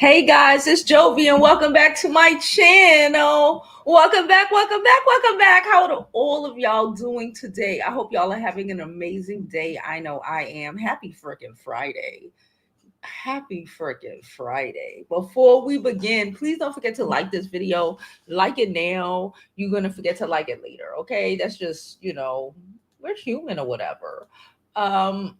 Hey guys, it's Jovi and welcome back to my channel. Welcome back, welcome back, welcome back. How are all of y'all doing today? I hope y'all are having an amazing day. I know I am. Happy freaking Friday. Happy freaking Friday. Before we begin, please don't forget to like this video. Like it now. You're going to forget to like it later, okay? That's just, we're human or whatever. Um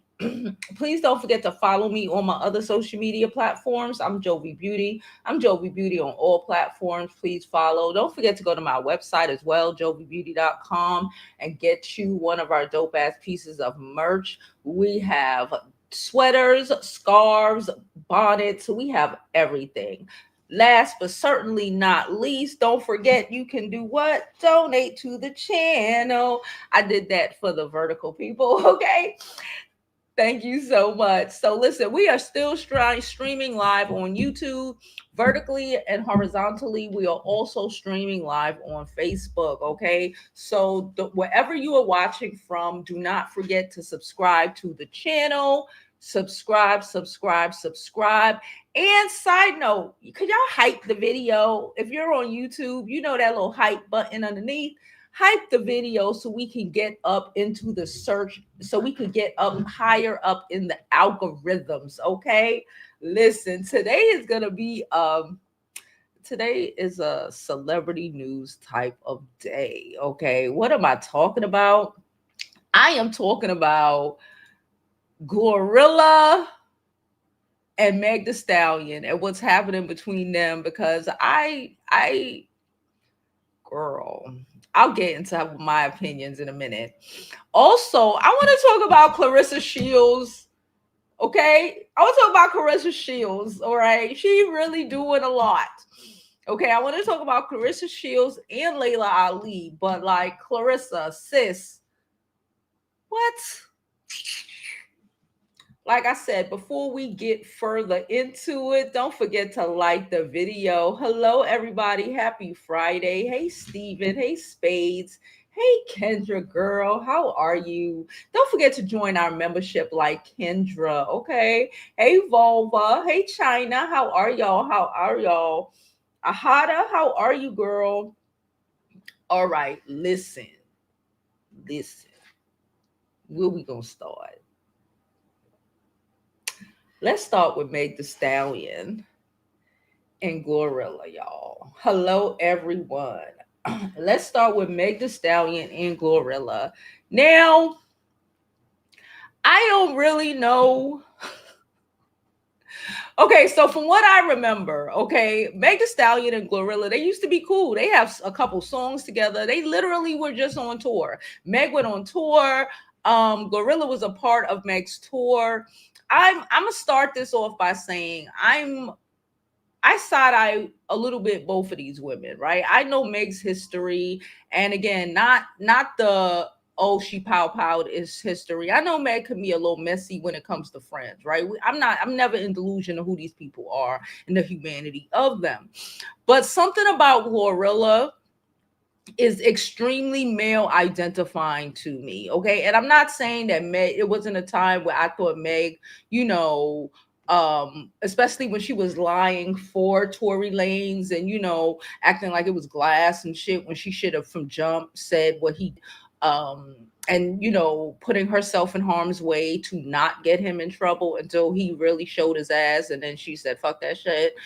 Please don't forget to follow me on my other social media platforms. I'm Jovi Beauty. I'm Jovi Beauty on all platforms. Please follow. Don't forget to go to my website as well, jovibeauty.com, and get you one of our dope ass pieces of merch. We have sweaters, scarves, bonnets. We have everything. Last but certainly not least, don't forget you can do what? Donate to the channel. I did that for the vertical people, okay? Thank you so much. So, listen, we are still streaming live on YouTube, vertically and horizontally. We are also streaming live on Facebook. Okay. So, wherever you are watching from, do not forget to subscribe to the channel. Subscribe. And side note, could y'all hype the video? If you're on YouTube, you know that little hype button underneath. Hype the video so we can get up into the search, so we could get up higher up in the algorithms. Okay, listen, today is a celebrity news type of day. Okay, what am I talking about? I am talking about GloRilla and Meg the Stallion and what's happening between them, because I girl, I'll get into my opinions in a minute. Also, I want to talk about Claressa Shields. Okay, I want to talk about Claressa Shields. All right, she really doing a lot. Okay, I want to talk about Claressa Shields and Layla Ali, but like Claressa, sis, what? Like I said, before we get further into it, don't forget to like the video. Hello, everybody. Happy Friday. Hey, Steven. Hey, Spades. Hey, Kendra, girl. How are you? Don't forget to join our membership like Kendra. Okay. Hey, Volva. Hey, China. How are y'all? How are y'all? Ahada, how are you, girl? All right. Listen. Where we going to start? Let's start with Meg the Stallion and GloRilla, y'all. Hello, everyone. Let's start with Meg the Stallion and GloRilla. Now, I don't really know. Okay, so from what I remember, okay, Meg the Stallion and GloRilla, they used to be cool. They have a couple songs together. They literally were just on tour. Meg went on tour. GloRilla was a part of Meg's tour. I'm gonna start this off by saying I side eye a little bit both of these women, right? I know Meg's history, and again, not the she pow is history. I know Meg can be a little messy when it comes to friends, right? I'm never in delusion of who these people are and the humanity of them. But something about GloRilla is extremely male identifying to me. Okay. And I'm not saying that Meg, it wasn't a time where I thought Meg, especially when she was lying for Tory Lanez and, acting like it was glass and shit when she should have from jump said what he, and, putting herself in harm's way to not get him in trouble until he really showed his ass. And then she said, fuck that shit.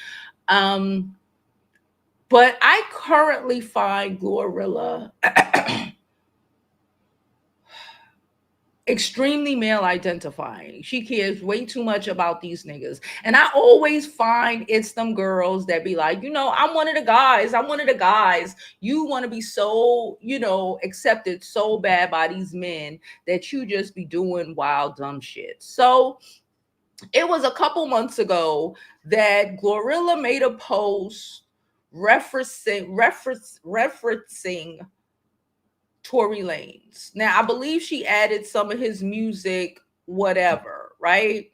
But I currently find GloRilla extremely male identifying. She cares way too much about these niggas. And I always find it's them girls that be like, I'm one of the guys. I'm one of the guys. You want to be so, accepted so bad by these men that you just be doing wild, dumb shit. So it was a couple months ago that GloRilla made a post referencing Tory Lanez. Now, I believe she added some of his music, whatever, right?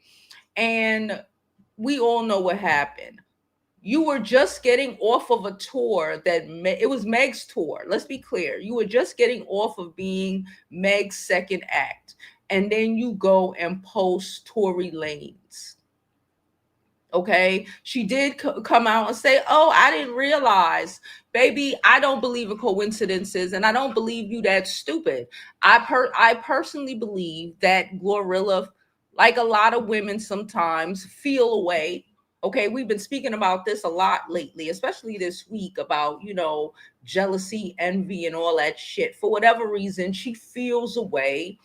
And we all know what happened. You were just getting off of a tour it was Meg's tour. Let's be clear. You were just getting off of being Meg's second act. And then you go and post Tory Lanez. Okay, she did come out and say, "Oh, I didn't realize, baby. I don't believe in coincidences, and I don't believe you that stupid. I personally believe that GloRilla, like a lot of women, sometimes feel away. Okay, we've been speaking about this a lot lately, especially this week about jealousy, envy, and all that shit. For whatever reason, she feels away,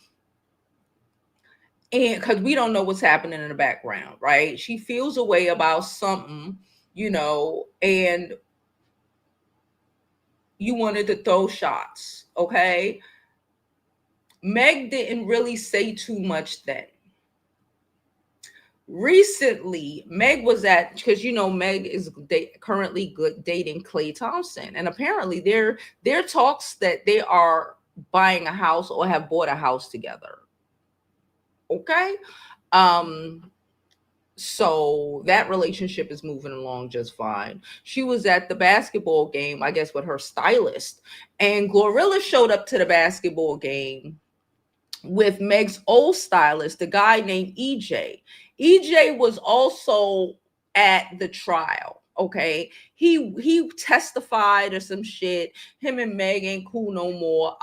and because we don't know what's happening in the background, right? She feels a way about something, and you wanted to throw shots. Okay, Meg didn't really say too much then. Recently, Meg was at, because Meg is currently dating Klay Thompson, and apparently there talks that they are buying a house or have bought a house together. Okay, um so that relationship is moving along just fine. She was at the basketball game, I guess, with her stylist, and GloRilla showed up to the basketball game with Meg's old stylist, the guy named EJ. EJ was also at the trial. Okay, he testified or some shit. Him and Meg ain't cool no more.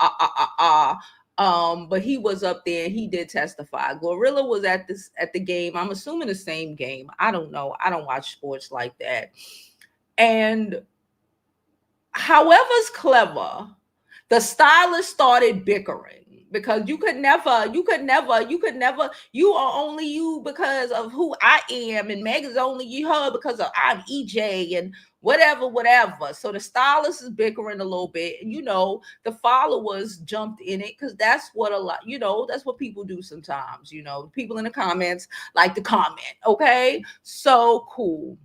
But he was up there and he did testify. GloRilla was at the game. I'm assuming the same game. I don't know. I don't watch sports like that. And however's clever, the stylist started bickering because you are only you because of who I am, and Meg is only you her because of I'm EJ and whatever. So the stylist is bickering a little bit, and the followers jumped in it because that's what that's what people do sometimes. People in the comments like to comment. Okay, so cool.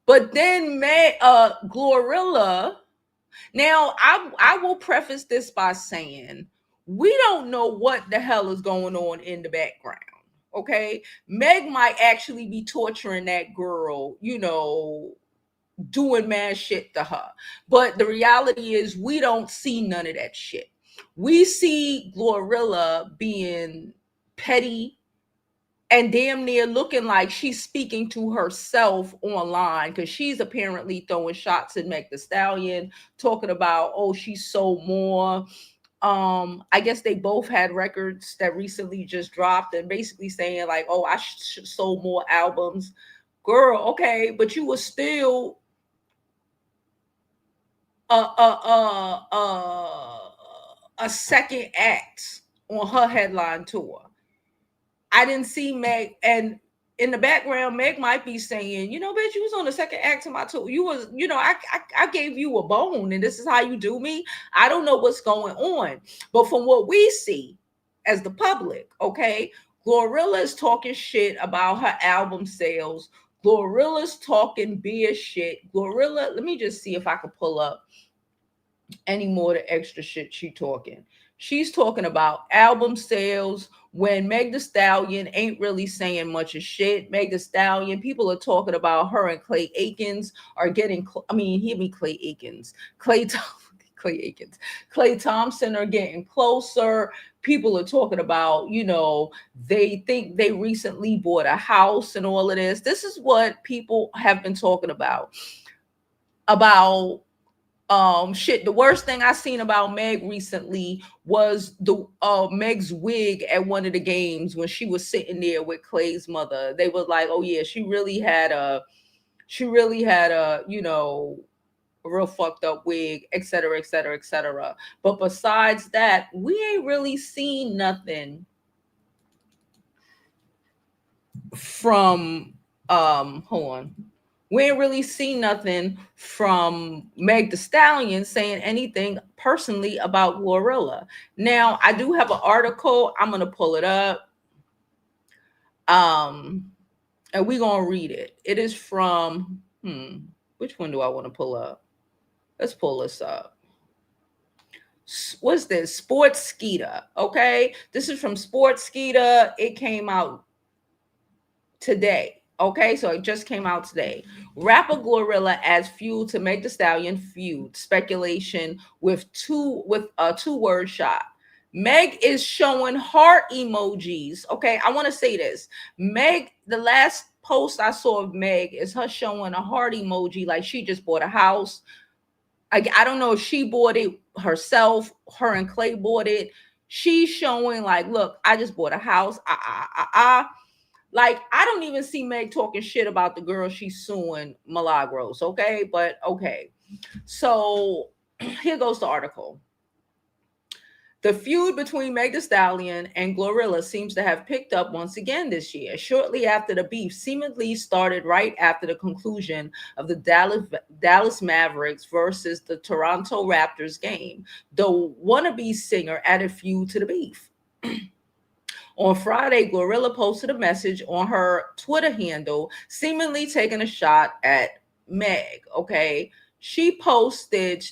But then GloRilla. Now, I will preface this by saying we don't know what the hell is going on in the background. Okay, Meg might actually be torturing that girl, doing mad shit to her. But the reality is, we don't see none of that shit. We see GloRilla being petty and damn near looking like she's speaking to herself online, because she's apparently throwing shots at Meg the Stallion, talking about, oh, she sold more. I guess they both had records that recently just dropped, and basically saying like, oh, I sold more albums. Girl, okay, but you were still a second act on her headline tour. I didn't see Meg, and in the background, Meg might be saying, bitch, you was on the second act of my tour. You was, I gave you a bone, and this is how you do me. I don't know what's going on, but from what we see as the public, okay, GloRilla is talking shit about her album sales. GloRilla's talking beer shit. GloRilla, let me just see if I can pull up any more of the extra shit she talking. She's talking about album sales when Meg the Stallion ain't really saying much of shit. Meg the Stallion, people are talking about her and Clay Aikens are getting, hear me, Clay Aikens. Clay Aikens. Klay Thompson are getting closer. People are talking about, they think they recently bought a house and all of this. This is what people have been talking about. Shit, the worst thing I seen about Meg recently was the Meg's wig at one of the games when she was sitting there with Clay's mother. They was like, oh yeah, she really had a real fucked up wig, etc., etc., etc. But besides that, we ain't really seen nothing from hold on. We ain't really seen nothing from Meg the Stallion saying anything personally about GloRilla. Now, I do have an article. I'm gonna pull it up. And we're gonna read it. It is from which one do I want to pull up? Let's pull this up. What's this? Sports Skeeter. Okay, this is from Sports Skeeter. It came out today. Okay, so it just came out today. Rapper GloRilla adds fuel to Meg the Stallion feud. Speculation with a two-word shot. Meg is showing heart emojis. Okay, I want to say this. Meg, the last post I saw of Meg is her showing a heart emoji like she just bought a house. I don't know if she bought it herself, her and Clay bought it. She's showing like, look, I just bought a house. Like, I don't even see Meg talking shit about the girl she's suing, Milagros. Okay, but okay. So here goes the article. The feud between Meg Thee Stallion and GloRilla seems to have picked up once again this year, shortly after the beef seemingly started right after the conclusion of the Dallas Mavericks versus the Toronto Raptors game. The wannabe singer added fuel to the beef. On Friday, GloRilla posted a message on her Twitter handle, seemingly taking a shot at Meg. Okay. She posted,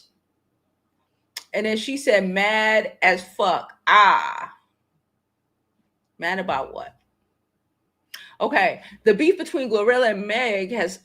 and then she said, mad as fuck. Mad about what? Okay, the beef between GloRilla and Meg has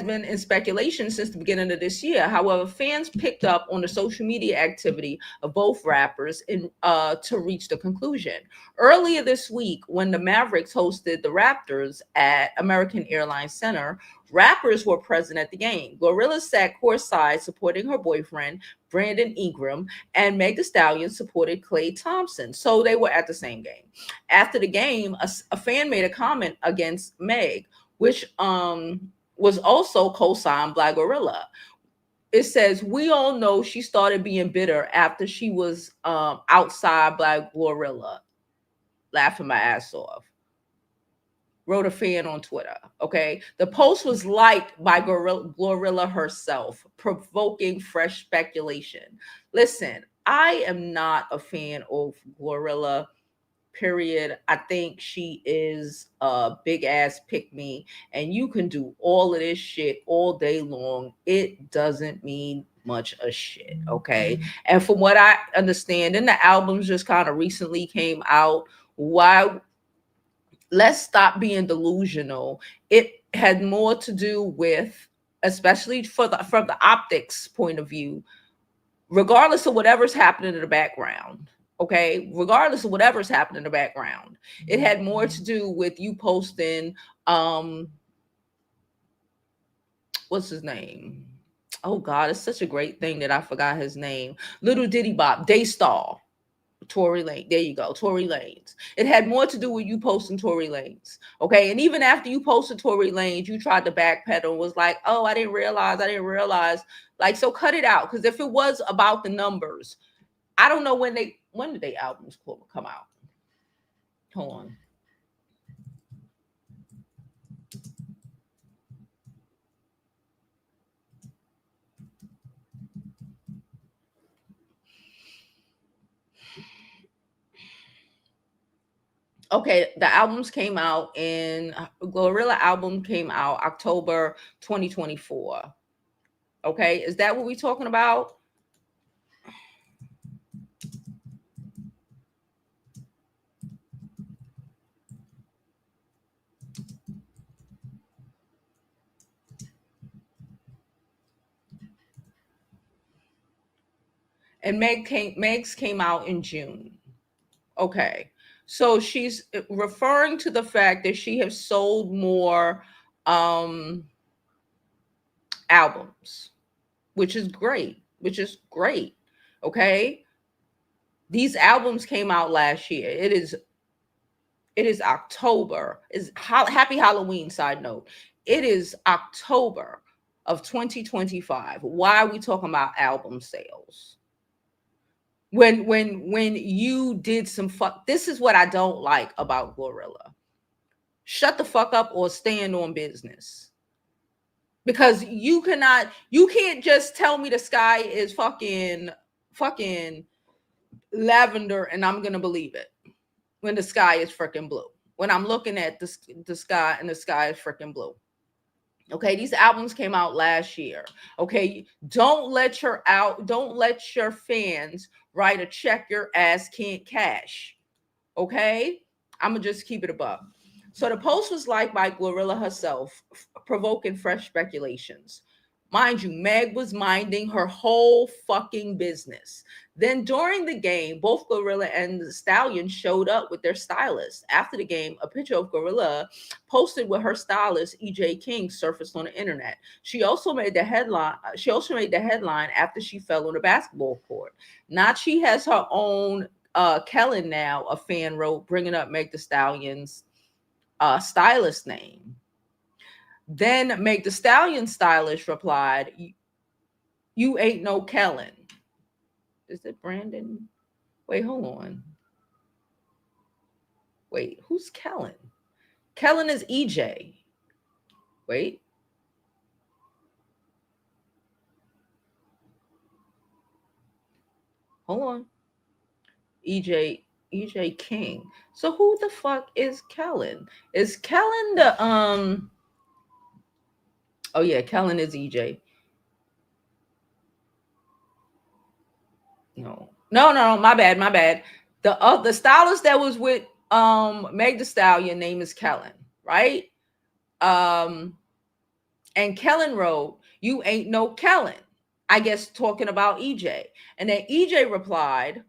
been in speculation since the beginning of this year. However, fans picked up on the social media activity of both rappers to reach the conclusion. Earlier this week, when the Mavericks hosted the Raptors at American Airlines Center, rappers were present at the game. GloRilla sat courtside supporting her boyfriend, Brandon Ingram, and Meg Thee Stallion supported Klay Thompson. So they were at the same game. After the game, a fan made a comment against Meg, which was also co-signed by GloRilla. It says, we all know she started being bitter after she was outside by GloRilla, laughing my ass off. Wrote a fan on Twitter. Okay. The post was liked by GloRilla herself, provoking fresh speculation. Listen, I am not a fan of GloRilla, period. I think she is a big ass pick me, and you can do all of this shit all day long. It doesn't mean much of shit. Okay. And from what I understand, and the albums just kind of recently came out, why let's stop being delusional. It had more to do with, especially from the optics point of view, regardless of whatever's happening in the background. Okay, regardless of whatever's happening in the background, it had more to do with you posting what's his name? Oh God, it's such a great thing that I forgot his name. Little Diddy Bop, Daystar. Tory Lane. There you go. Tory Lanez. It had more to do with you posting Tory Lanez. Okay. And even after you posted Tory Lanez, you tried to backpedal and was like, oh, I didn't realize. Like, so cut it out. Because if it was about the numbers, I don't know when did they albums come out? Hold on. Okay, the albums came out in GloRilla album came out October 2024. Okay, is that what we're talking about? And Meg's came out in June. Okay. So she's referring to the fact that she has sold more albums, which is great, Okay. These albums came out last year. It is October. Happy Halloween, side note. It is October of 2025. Why are we talking about album sales? When you did some fuck, this is what I don't like about GloRilla. Shut the fuck up or stand on business. Because you can't just tell me the sky is fucking lavender and I'm gonna believe it when the sky is freaking blue. When I'm looking at the sky and the sky is freaking blue. Okay, these albums came out last year. Okay, don't let your fans write a check your ass can't cash. Okay, I'm gonna just keep it above. So the post was liked by GloRilla herself, provoking fresh speculations. Mind you, Meg was minding her whole fucking business. Then during the game, both GloRilla and the Stallion showed up with their stylist. After the game, a picture of GloRilla posted with her stylist EJ King surfaced on the internet. She also made the headline. After she fell on the basketball court. Nachi has her own Kellen now, a fan wrote, bringing up Meg the Stallion's stylist name. Then Meg the Stallion stylist replied, "You ain't no Kellen." Is it Brandon? Wait, hold on. Wait, who's Kellen? Kellen is EJ. Wait. Hold on. EJ King. So who the fuck is Kellen? Is Kellen the Oh yeah, Kellen is EJ. No, my bad. The stylist that was with Meg the Stallion name is Kellen, right? Um and Kellen wrote, "You ain't no Kellen." I guess talking about EJ. And then EJ replied,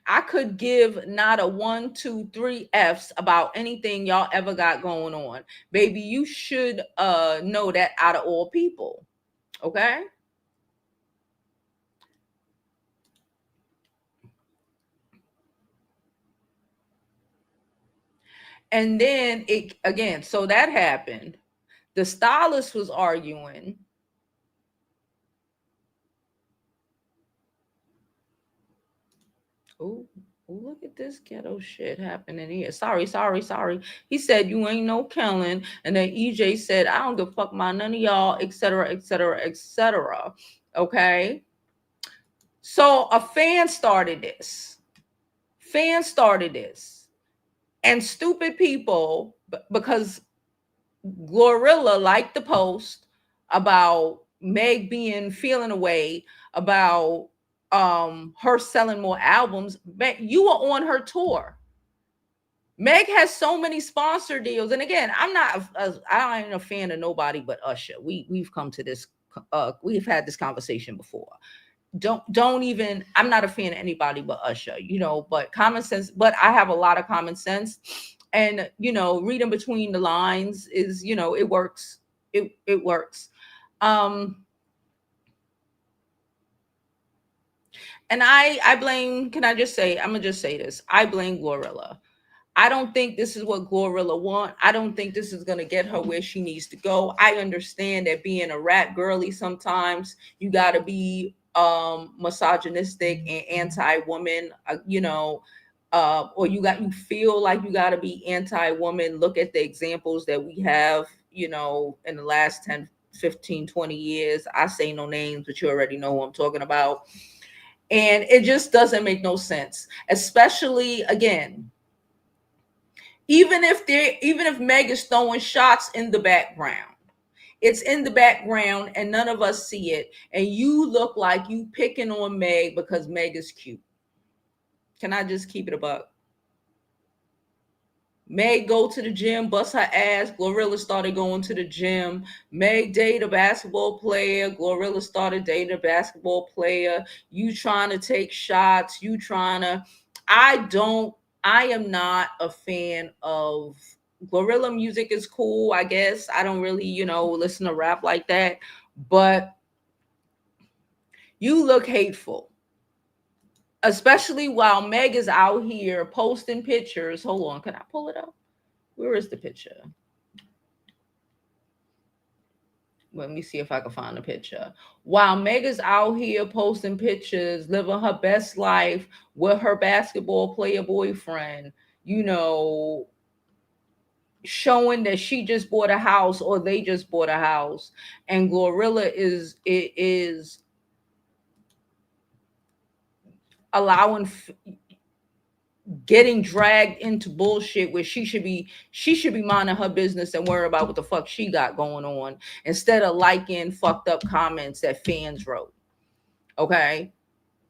"I could give not a 1, 2, 3 F's about anything y'all ever got going on. Baby, you should know that out of all people." Okay? And then it again, so that happened. The stylist was arguing. Oh, look at this ghetto shit happening here. Sorry. He said, "You ain't no Kellen." And then EJ said, "I don't give a fuck about none of y'all," etc., etc., etc. Okay. So a fan started this. And stupid people, because GloRilla liked the post about Meg being feeling away about her selling more albums. Meg, you were on her tour. Meg has so many sponsor deals, and again, I ain't a fan of nobody but Usher. We've come to this. We've had this conversation before. Don't even. I'm not a fan of anybody but Usher. But common sense. But I have a lot of common sense, and reading between the lines is it works. It works. And I blame. Can I just say? I'm gonna just say this. I blame GloRilla. I don't think this is what GloRilla want. I don't think this is going to get her where she needs to go. I understand that being a rap girly, sometimes you got to be misogynistic and anti-woman, or you feel like you got to be anti-woman. Look at the examples that we have, in the last 10, 15, 20 years. I say no names, but you already know who I'm talking about. And it just doesn't make no sense, especially again, even if Meg is throwing shots in the background, it's in the background and none of us see it, and you look like you picking on Meg because Meg is cute. Can I just keep it a buck? Meg go to the gym, bust her ass. GloRilla started going to the gym. Meg date a basketball player. GloRilla started dating a basketball player. You trying to take shots. I am not a fan of GloRilla music. Is cool, I guess. I don't really, listen to rap like that. But you look hateful. Especially while Meg is out here posting pictures. Hold on, can I pull it up? Where is the picture? Let me see if I can find a picture. While Meg is out here posting pictures, living her best life with her basketball player boyfriend, showing that she just bought a house or they just bought a house, and GloRilla is allowing getting dragged into bullshit where she should be minding her business and worry about what the fuck she got going on, instead of liking fucked up comments that fans wrote. Okay,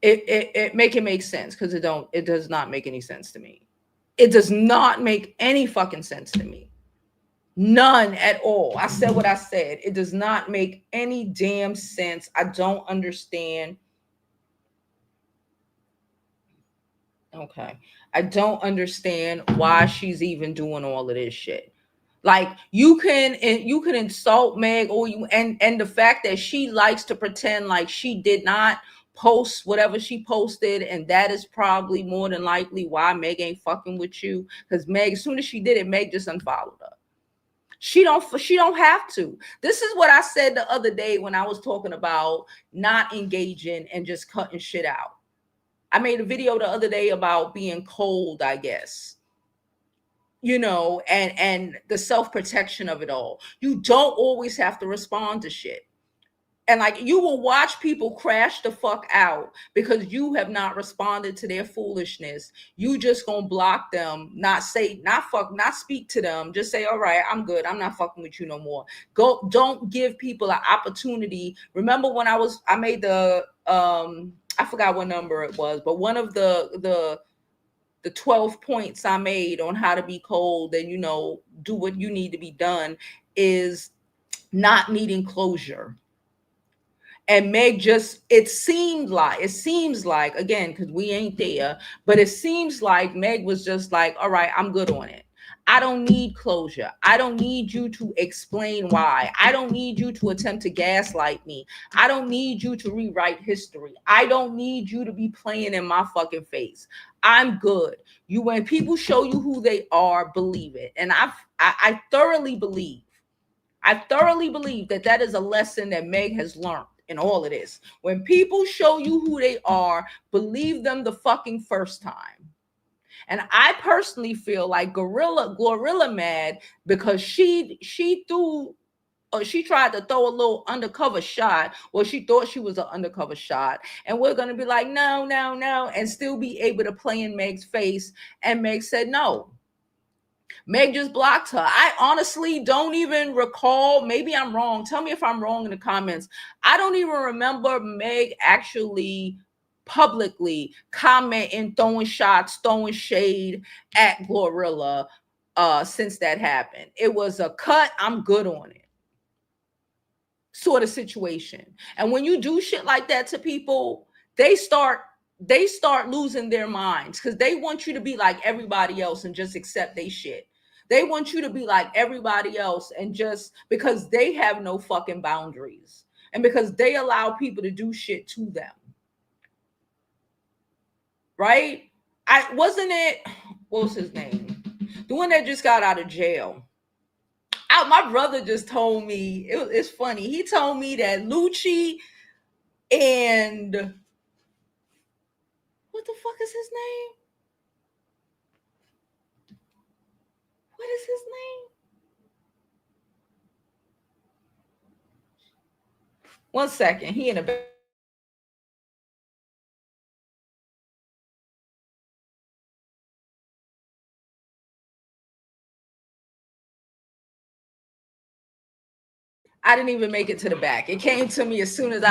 it make sense, because it does not make any sense to me. It does not make any fucking sense to me. None at all. I said what I said. It does not make any damn sense. I don't understand. Okay. I don't understand why she's even doing all of this shit. Like you can insult Meg, or you and the fact that she likes to pretend like she did not post whatever she posted, and that is probably more than likely why Meg ain't fucking with you. Because Meg, as soon as she did it, Meg just unfollowed her. She don't have to. This is what I said the other day when I was talking about not engaging and just cutting shit out. I made a video the other day about being cold, I guess, and the self-protection of it all. You don't always have to respond to shit. And like, you will watch people crash the fuck out because you have not responded to their foolishness. You just gonna block them, not say, not speak to them. Just say, all right, I'm good. I'm not fucking with you no more. Go, don't give people an opportunity. Remember when I made the I forgot what number it was, but one of the 12 points I made on how to be cold and do what you need to be done is not needing closure. And Meg just, it seems like, again, because we ain't there, but it seems like Meg was just like, all right, I'm good on it. I don't need closure. I don't need you to explain why. I don't need you to attempt to gaslight me. I don't need you to rewrite history. I don't need you to be playing in my fucking face. I'm good. When people show you who they are, believe it. And I thoroughly believe. I thoroughly believe that is a lesson that Meg has learned in all of this. When people show you who they are, believe them the fucking first time. And I personally feel like GloRilla mad because she threw, or she tried to throw a little undercover shot, or she thought she was an undercover shot. And we're going to be like, no, no, no, and still be able to play in Meg's face. And Meg said no. Meg just blocked her. I honestly don't even recall. Maybe I'm wrong. Tell me if I'm wrong in the comments. I don't even remember Meg actually publicly commenting, throwing shots, throwing shade at GloRilla since that happened. It was a cut, I'm good on it sort of situation. And when you do shit like that to people, they start losing their minds because they want you to be like everybody else and just accept they shit. They want you to be like everybody else and just because they have no fucking boundaries and because they allow people to do shit to them. Right? What was his name? The one that just got out of jail. My brother just told me, it's funny. He told me that Lucci and what the fuck is his name? What is his name? One second. He in a I didn't even make it to the back. It came to me as soon as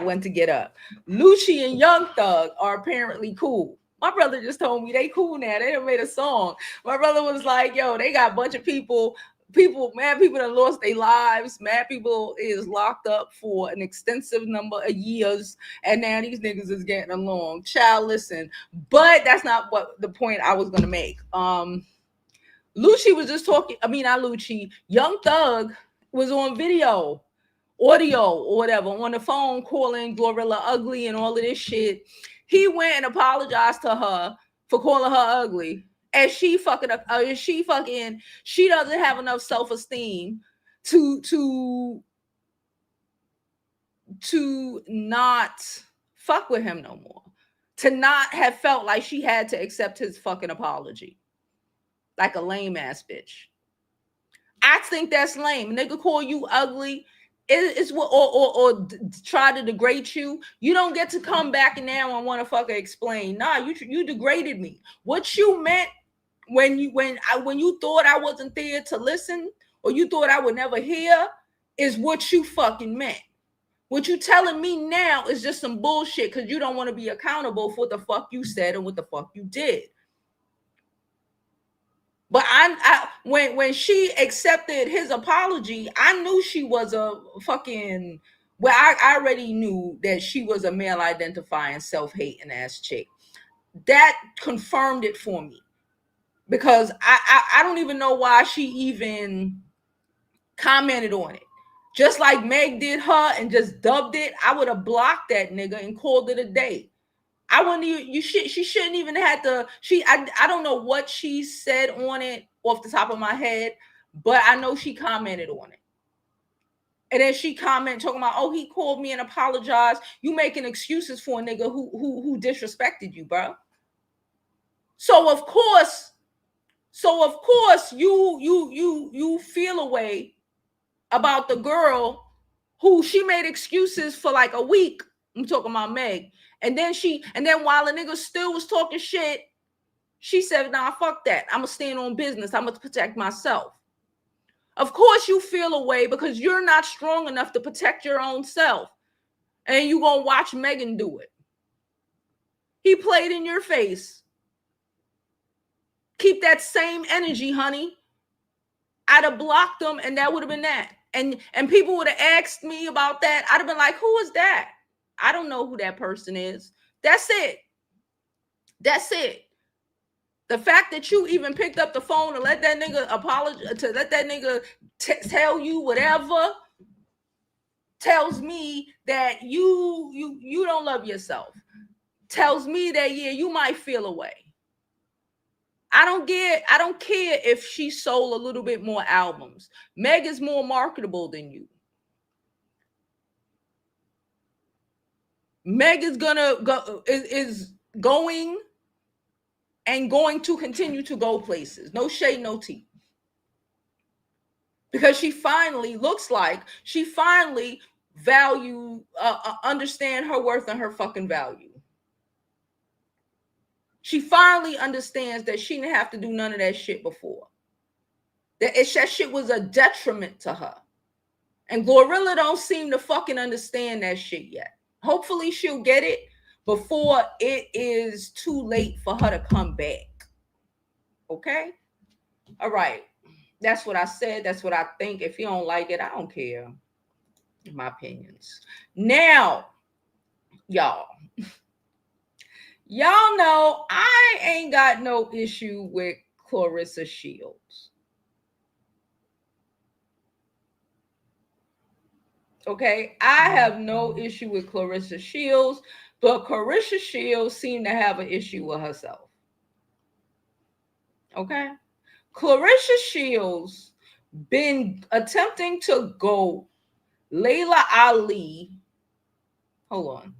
went to get up. Lucci and Young Thug are apparently cool. My brother just told me they cool now. They done made a song. My brother was like, yo, they got a bunch of mad people that lost their lives. Mad people is locked up for an extensive number of years. And now these niggas is getting along. Child, listen. But that's not what the point I was going to make. Lucci was just talking. I mean, not Lucci. Young Thug was on audio or whatever, on the phone calling GloRilla ugly and all of this shit. He went and apologized to her for calling her ugly. And she doesn't have enough self-esteem to not fuck with him no more. To not have felt like she had to accept his fucking apology. Like a lame ass bitch. I think that's lame. A nigga call you ugly, it's what or try to degrade you. You don't get to come back and now and want to fucking explain. Nah, you degraded me. What you meant when you thought I wasn't there to listen, or you thought I would never hear, is what you fucking meant. What you telling me now is just some bullshit because you don't want to be accountable for what the fuck you said and what the fuck you did. But when she accepted his apology, I knew she was a fucking. Well, I already knew that she was a male identifying, self-hating ass chick. That confirmed it for me, because I don't even know why she even commented on it. Just like Meg did her and just dubbed it, I would have blocked that nigga and called it a day. I wouldn't even, she shouldn't even have to, I don't know what she said on it off the top of my head, but I know she commented on it. And then she commented talking about, oh, he called me and apologized. You making excuses for a nigga who disrespected you, bro. So of course you feel a way about the girl who she made excuses for like a week. I'm talking about Meg. And then while the nigga still was talking shit, she said, nah, fuck that. I'm gonna stand on business. I'm gonna protect myself. Of course you feel a way because you're not strong enough to protect your own self. And you gonna watch Megan do it. He played in your face. Keep that same energy, honey. I'd have blocked them and that would have been that. And people would have asked me about that. I'd have been like, who is that? I don't know who that person is. That's it. That's it. The fact that you even picked up the phone and let that nigga apologize, to let that nigga tell you whatever, tells me that you don't love yourself. Tells me that, yeah, you might feel away. I don't care if she sold a little bit more albums. Meg is more marketable than you. Meg is going to continue to go places. No shade, no tea. Because she finally looks like she finally understand her worth and her fucking value. She finally understands that she didn't have to do none of that shit before. That shit was a detriment to her. And GloRilla don't seem to fucking understand that shit yet. Hopefully she'll get it before it is too late for her to come back. Okay? All right. That's what I said. That's what I think. If you don't like it, I don't care. My opinions. Now, y'all know I ain't got no issue with Claressa Shields. Okay, I have no issue with Claressa Shields, but Claressa Shields seemed to have an issue with herself. Okay, Claressa Shields been attempting to go Layla Ali. Hold on.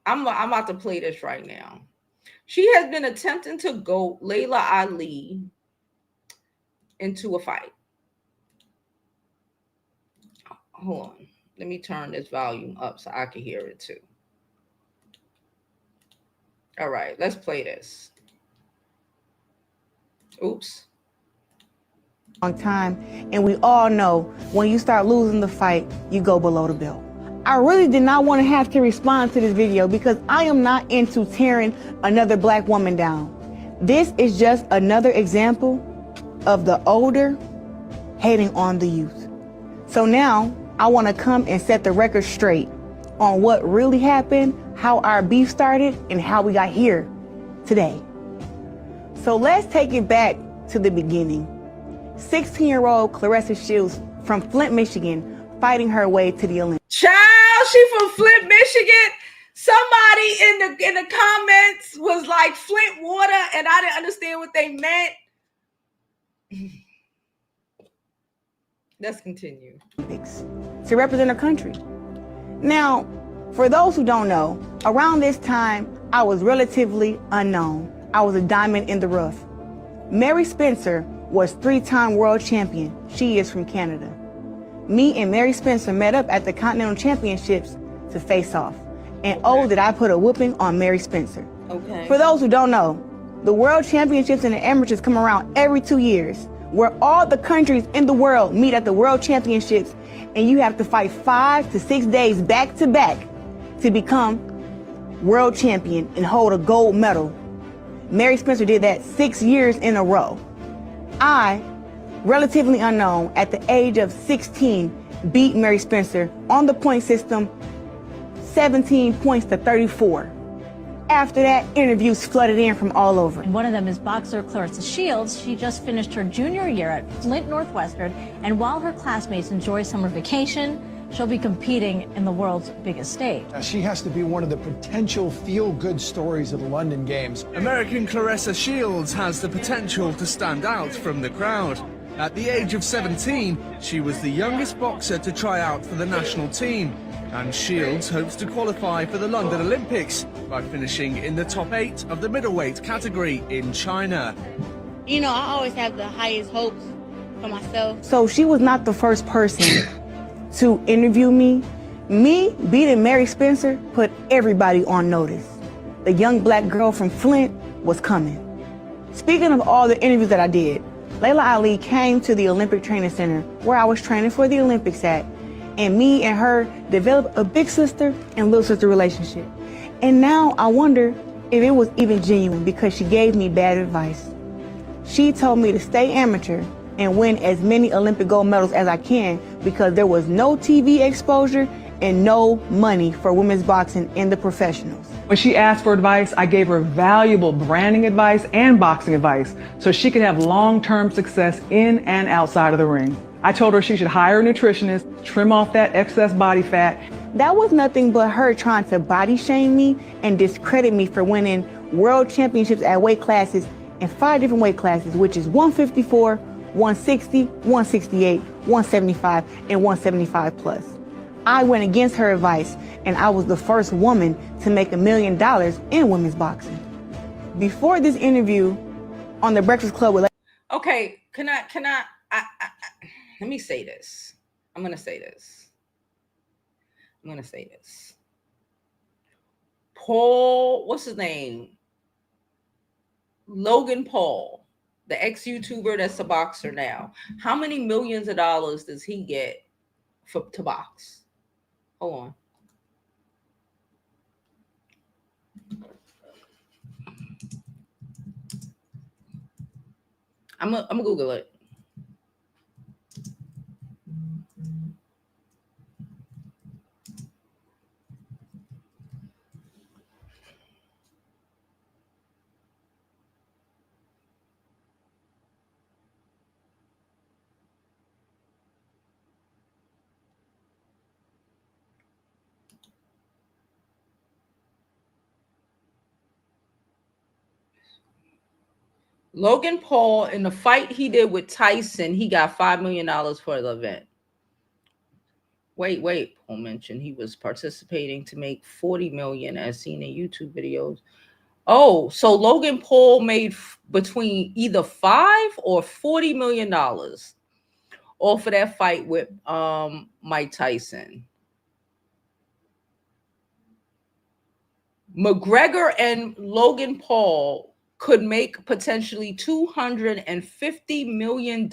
I'm about to play this right now. She has been attempting to go Layla Ali into a fight. Hold on. Let me turn this volume up so I can hear it too. All right, let's play this. Oops. Long time, and we all know when you start losing the fight, you go below the belt. I really did not want to have to respond to this video because I am not into tearing another black woman down. This is just another example of the older hating on the youth. So now I want to come and set the record straight on what really happened, how our beef started, and how we got here today. So let's take it back to the beginning. 16-year-old Claressa Shields from Flint, Michigan, fighting her way to the Olympics. Child, she from Flint, Michigan. Somebody in the comments was like Flint water, and I didn't understand what they meant. Let's continue. To represent her country. Now, for those who don't know, around this time, I was relatively unknown. I was a diamond in the rough. Mary Spencer was 3-time world champion. She is from Canada. Me and Mary Spencer met up at the Continental Championships to face off. And oh, did I put a whooping on Mary Spencer. Okay. For those who don't know, the World Championships and the amateurs come around every 2 years, where all the countries in the world meet at the World Championships, and you have to fight 5 to 6 days back to back to become world champion and hold a gold medal. Mary Spencer did that 6 years in a row. I, relatively unknown, at the age of 16, beat Mary Spencer on the point system, 17 points to 34. After that, interviews flooded in from all over. One of them is boxer Claressa Shields. She just finished her junior year at Flint Northwestern, and while her classmates enjoy summer vacation, she'll be competing in the world's biggest stage. She has to be one of the potential feel-good stories of the London Games. American Claressa Shields has the potential to stand out from the crowd. At the age of 17, she was the youngest boxer to try out for the national team. And Shields hopes to qualify for the London Olympics by finishing in the top 8 of the middleweight category in China. You know, I always have the highest hopes for myself. So she was not the first person to interview me. Me beating Mary Spencer put everybody on notice. The young black girl from Flint was coming. Speaking of all the interviews that I did, Layla Ali came to the Olympic Training Center where I was training for the Olympics at, and me and her developed a big sister and little sister relationship. And now I wonder if it was even genuine because she gave me bad advice. She told me to stay amateur and win as many Olympic gold medals as I can because there was no TV exposure and no money for women's boxing in the professionals. When she asked for advice, I gave her valuable branding advice and boxing advice so she could have long-term success in and outside of the ring. I told her she should hire a nutritionist, trim off that excess body fat. That was nothing but her trying to body shame me and discredit me for winning world championships at weight classes in 5 different weight classes, which is 154, 160, 168, 175, and 175 plus. I went against her advice, and I was the first woman to make $1 million in women's boxing. Before this interview on The Breakfast Club with... Okay, can I let me say this. I'm going to say this. Paul, what's his name? Logan Paul, the ex-YouTuber that's a boxer now. How many millions of dollars does he get to box? Hold on. I'm gonna Google it. Logan Paul, in the fight he did with Tyson, he got $5 million for the event. Wait, Paul mentioned he was participating to make $40 million as seen in YouTube videos. Oh, so Logan Paul made between either $5 or $40 million off of that fight with Mike Tyson. McGregor and Logan Paul could make potentially $250 million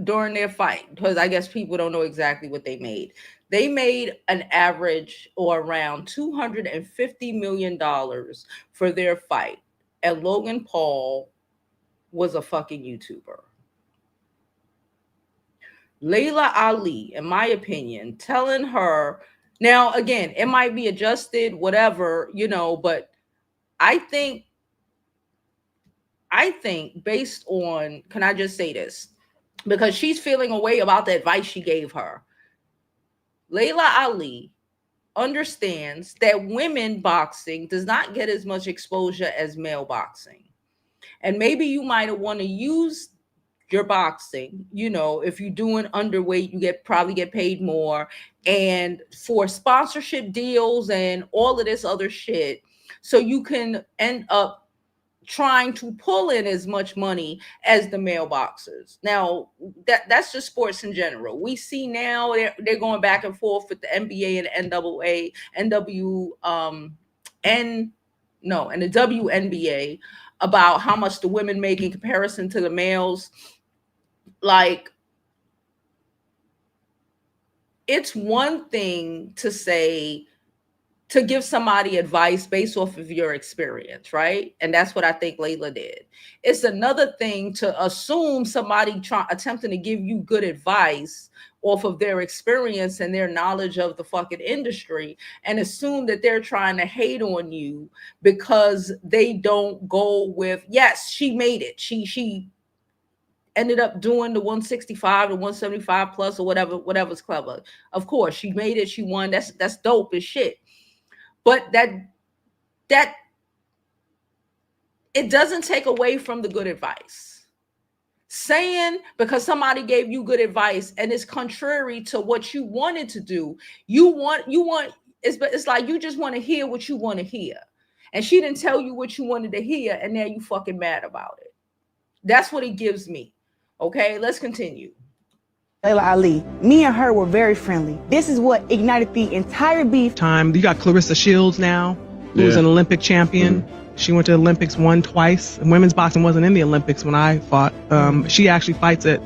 during their fight, because I guess people don't know exactly what they made. They made an average or around $250 million for their fight. And Logan Paul was a fucking YouTuber. Layla Ali, in my opinion, telling her, now again, it might be adjusted, whatever, but I think based on, can I just say this? Because she's feeling a way about the advice she gave her. Layla Ali understands that women boxing does not get as much exposure as male boxing. And maybe you might want to use your boxing, if you're doing underweight, you probably get paid more, and for sponsorship deals and all of this other shit, so you can end up trying to pull in as much money as the male boxers. Now, that's just sports in general. We see now they're going back and forth with the NBA and the NAA, and the WNBA about how much the women make in comparison to the males. Like, it's one thing to to give somebody advice based off of your experience, right? And that's what I think Layla did. It's another thing to assume somebody attempting to give you good advice off of their experience and their knowledge of the fucking industry, and assume that they're trying to hate on you because they don't go with, yes, she made it. She ended up doing the 165 to 175 plus or whatever's clever. Of course, she made it, she won. That's dope as shit. But that it doesn't take away from the good advice. Saying because somebody gave you good advice and it's contrary to what you wanted to do, it's like you just want to hear what you want to hear. And she didn't tell you what you wanted to hear, and now you fucking mad about it. That's what it gives me. Okay, let's continue. Layla Ali, me and her were very friendly. This is what ignited the entire beef. You got Claressa Shields now, who's an Olympic champion. She went to the Olympics, won twice. Women's boxing wasn't in the Olympics when I fought. She actually fights at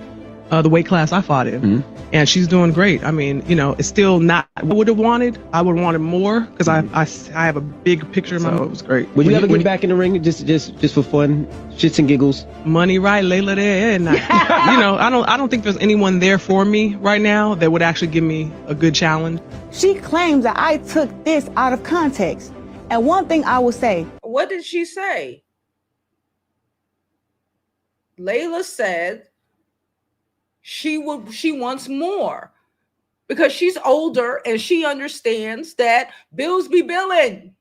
the weight class I fought in. And she's doing great. I mean, you know, it's still not what I would have wanted. I would have wanted more because I have a big picture in my mind. It was great. Would you ever get back in the ring just for fun, shits and giggles? Money right, Layla there. And you know, I don't think there's anyone there for me right now that would actually give me a good challenge. She claims that I took this out of context. And one thing I will say. What did she say? Layla said she wants more because she's older and she understands that bills be billing.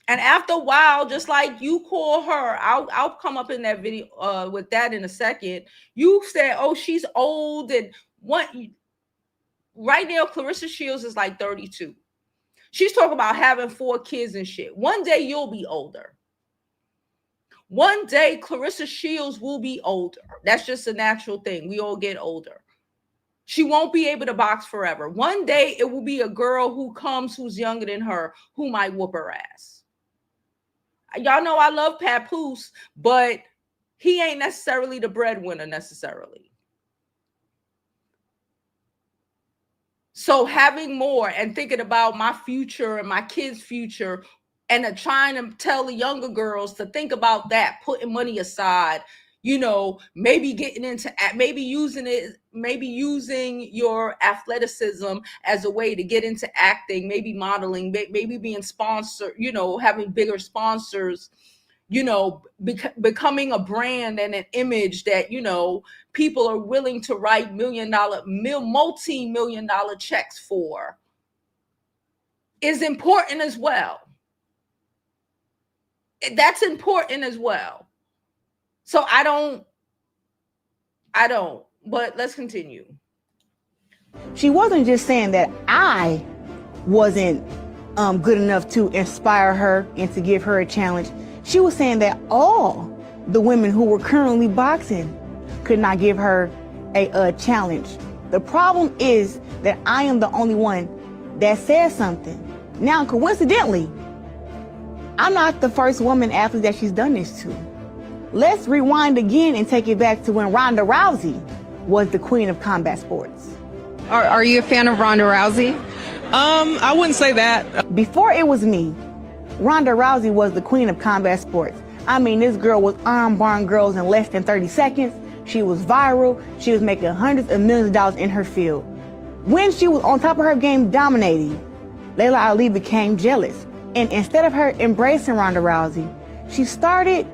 And after a while, just like you call her, I'll come up in that video with that in a second. You said, oh, she's old. And what right now, Claressa Shields is like 32. She's talking about having 4 kids and shit. One day you'll be older. One day Claressa Shields will be older. That's just a natural thing. We all get older. She won't be able to box forever. One day it will be a girl who's younger than her who might whoop her ass. Y'all know I love Papoose, but he ain't necessarily the breadwinner necessarily. So having more and thinking about my future and my kids' future and trying to tell the younger girls to think about that, putting money aside, you know, maybe getting into, maybe using your athleticism as a way to get into acting, maybe modeling, maybe being sponsored, you know, having bigger sponsors, you know, becoming a brand and an image that, you know, people are willing to write multi-million dollar checks for is important as well. That's important as well. So I don't, but let's continue. She wasn't just saying that I wasn't good enough to inspire her and to give her a challenge. She was saying that all the women who were currently boxing could not give her a challenge. The problem is that I am the only one that says something. Now, coincidentally, I'm not the first woman athlete that she's done this to. Let's rewind again and take it back to when Ronda Rousey was the queen of combat sports. Are you a fan of Ronda Rousey? I wouldn't say that. Before it was me, Ronda Rousey was the queen of combat sports. I mean, this girl was arm-barring girls in less than 30 seconds. She was viral. She was making hundreds of millions of dollars in her field. When she was on top of her game dominating, Layla Ali became jealous. And instead of her embracing Ronda Rousey, she started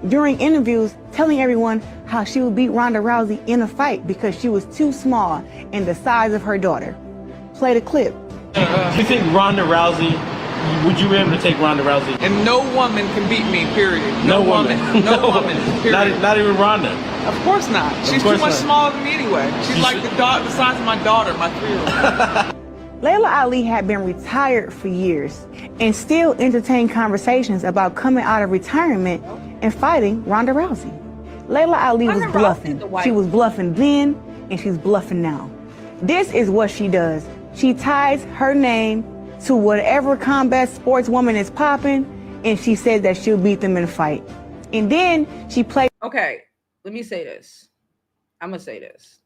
during interviews telling everyone how she would beat Ronda Rousey in a fight because she was too small and the size of her daughter. Play the clip. You think Ronda Rousey, would you be able to take Ronda Rousey? And no woman can beat me, period. No woman. No woman, period. Not even Ronda. Of course not. She's too much smaller than me anyway. She's like the size of my daughter, my 3-year-old. Layla Ali had been retired for years and still entertained conversations about coming out of retirement and fighting Ronda Rousey. Layla Ali was bluffing. She was bluffing then and she's bluffing now. This is what she does. She ties her name to whatever combat sports woman is popping and she says that she'll beat them in a fight. And then she plays. Okay, let me say this. I'm going to say this.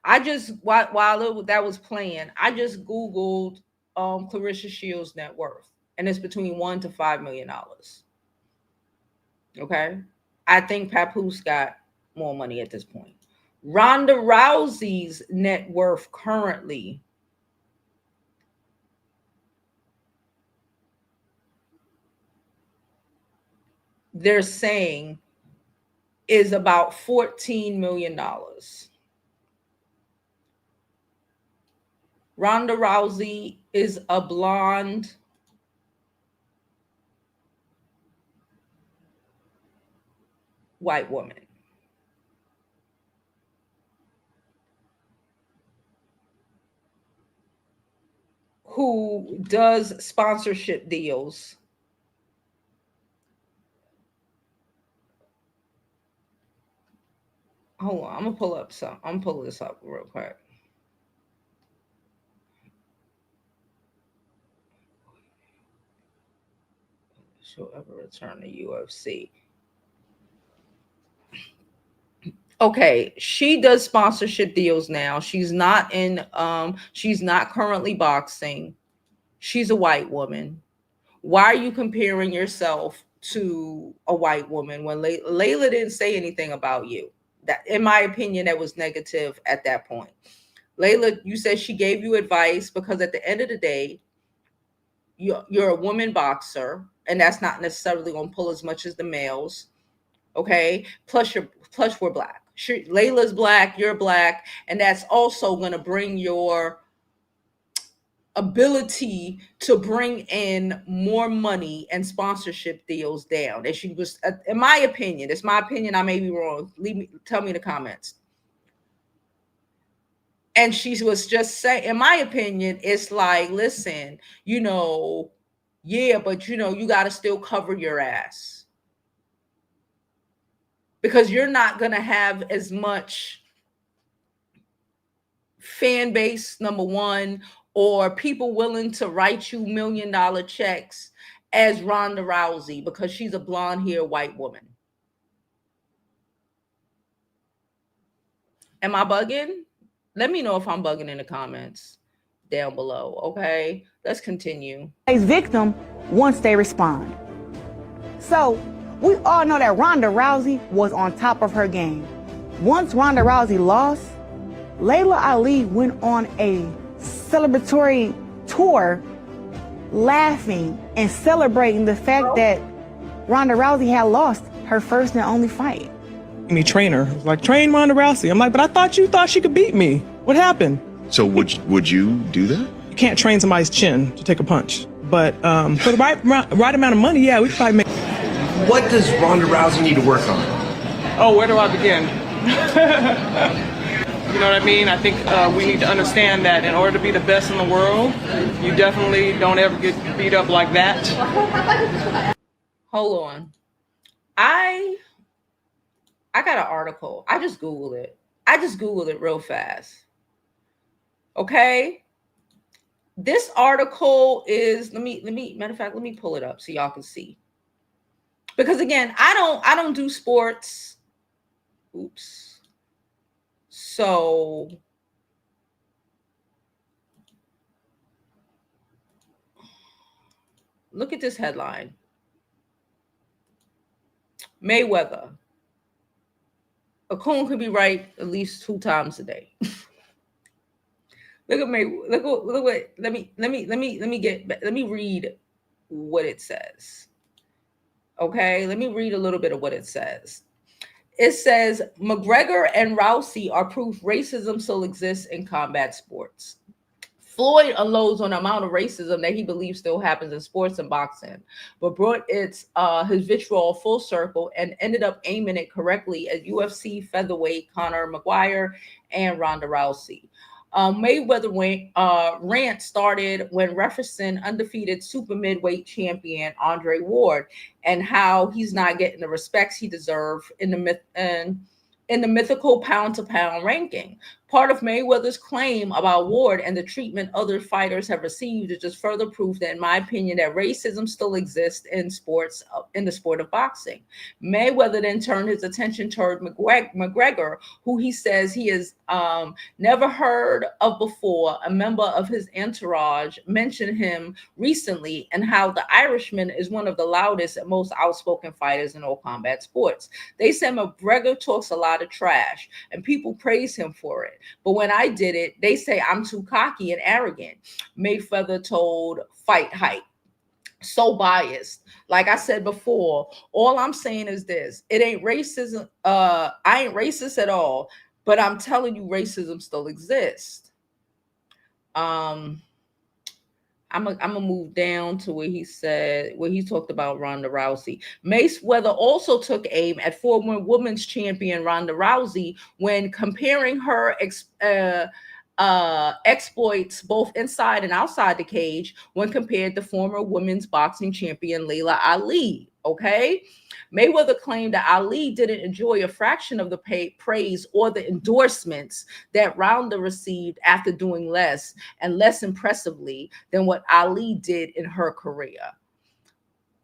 I just, while that was playing, I just Googled Claressa Shields' net worth, and it's between $1 to $5 million. Okay, I think Papoose got more money at this point. Ronda Rousey's net worth currently they're saying is about $14 million. Ronda Rousey is a blonde white woman. Who does sponsorship deals. Hold on, I'm gonna pull up some. I'm gonna pull this up real quick. She'll ever return to UFC. Okay, she does sponsorship deals now. She's not currently boxing. She's a white woman. Why are you comparing yourself to a white woman when Layla didn't say anything about you? That, in my opinion, that was negative at that point. Layla, you said she gave you advice because at the end of the day, you're a woman boxer, and that's not necessarily going to pull as much as the males. Okay, plus we're black. Layla's black, you're black, and that's also going to bring your ability to bring in more money and sponsorship deals down. And she was, in my opinion, it's my opinion, I may be wrong. Tell me in the comments. And she was just saying, in my opinion, it's like, listen, yeah, but you got to still cover your ass. Because you're not going to have as much fan base, number one, or people willing to write you $1 million checks as Ronda Rousey, because she's a blonde-haired white woman. Am I bugging? Let me know if I'm bugging in the comments down below, okay? Let's continue. Victim once they respond. So, we all know that Ronda Rousey was on top of her game. Once Ronda Rousey lost, Layla Ali went on a celebratory tour laughing and celebrating the fact that Ronda Rousey had lost her first and only fight. Me trainer was like, train Ronda Rousey. I'm like, but I thought you thought she could beat me. What happened? So would you do that? You can't train somebody's chin to take a punch. But for the right amount of money, yeah, we could probably make. What does Ronda Rousey need to work on? Oh, where do I begin? You know what I mean? I think we need to understand that in order to be the best in the world, you definitely don't ever get beat up like that. Hold on. I got an article. I just Googled it real fast. Okay. This article is, matter of fact, let me pull it up so y'all can see. Because again, I don't do sports. Oops. So look at this headline. Mayweather. A coon could be right at least 2 times a day. Look at me. Look what. Let me read what it says. Okay, let me read a little bit of what it says. It says McGregor and Rousey are proof racism still exists in combat sports. Floyd unloads on the amount of racism that he believes still happens in sports and boxing, but brought his vitriol full circle and ended up aiming it correctly at UFC featherweight Conor McGregor and Ronda Rousey. Mayweather rant started when referencing undefeated super midweight champion Andre Ward and how he's not getting the respects he deserves in the mythical pound-to-pound ranking. Part of Mayweather's claim about Ward and the treatment other fighters have received is just further proof that, in my opinion, that racism still exists in sports, in the sport of boxing. Mayweather then turned his attention toward McGregor, who he says he has never heard of before. A member of his entourage mentioned him recently, and how the Irishman is one of the loudest and most outspoken fighters in all combat sports. They said McGregor talks a lot of trash, and people praise him for it. But when I did it, they say I'm too cocky and arrogant. Mayweather told Fight Hype. So biased. Like I said before, all I'm saying is this: it ain't racism. I ain't racist at all, but I'm telling you, racism still exists. I'm gonna move down to where he talked about Ronda Rousey. Mayweather also took aim at former women's champion Ronda Rousey when comparing her exploits both inside and outside the cage when compared to former women's boxing champion Layla Ali. Okay, Mayweather claimed that Ali didn't enjoy a fraction of the praise or the endorsements that Ronda received after doing less and less impressively than what Ali did in her career.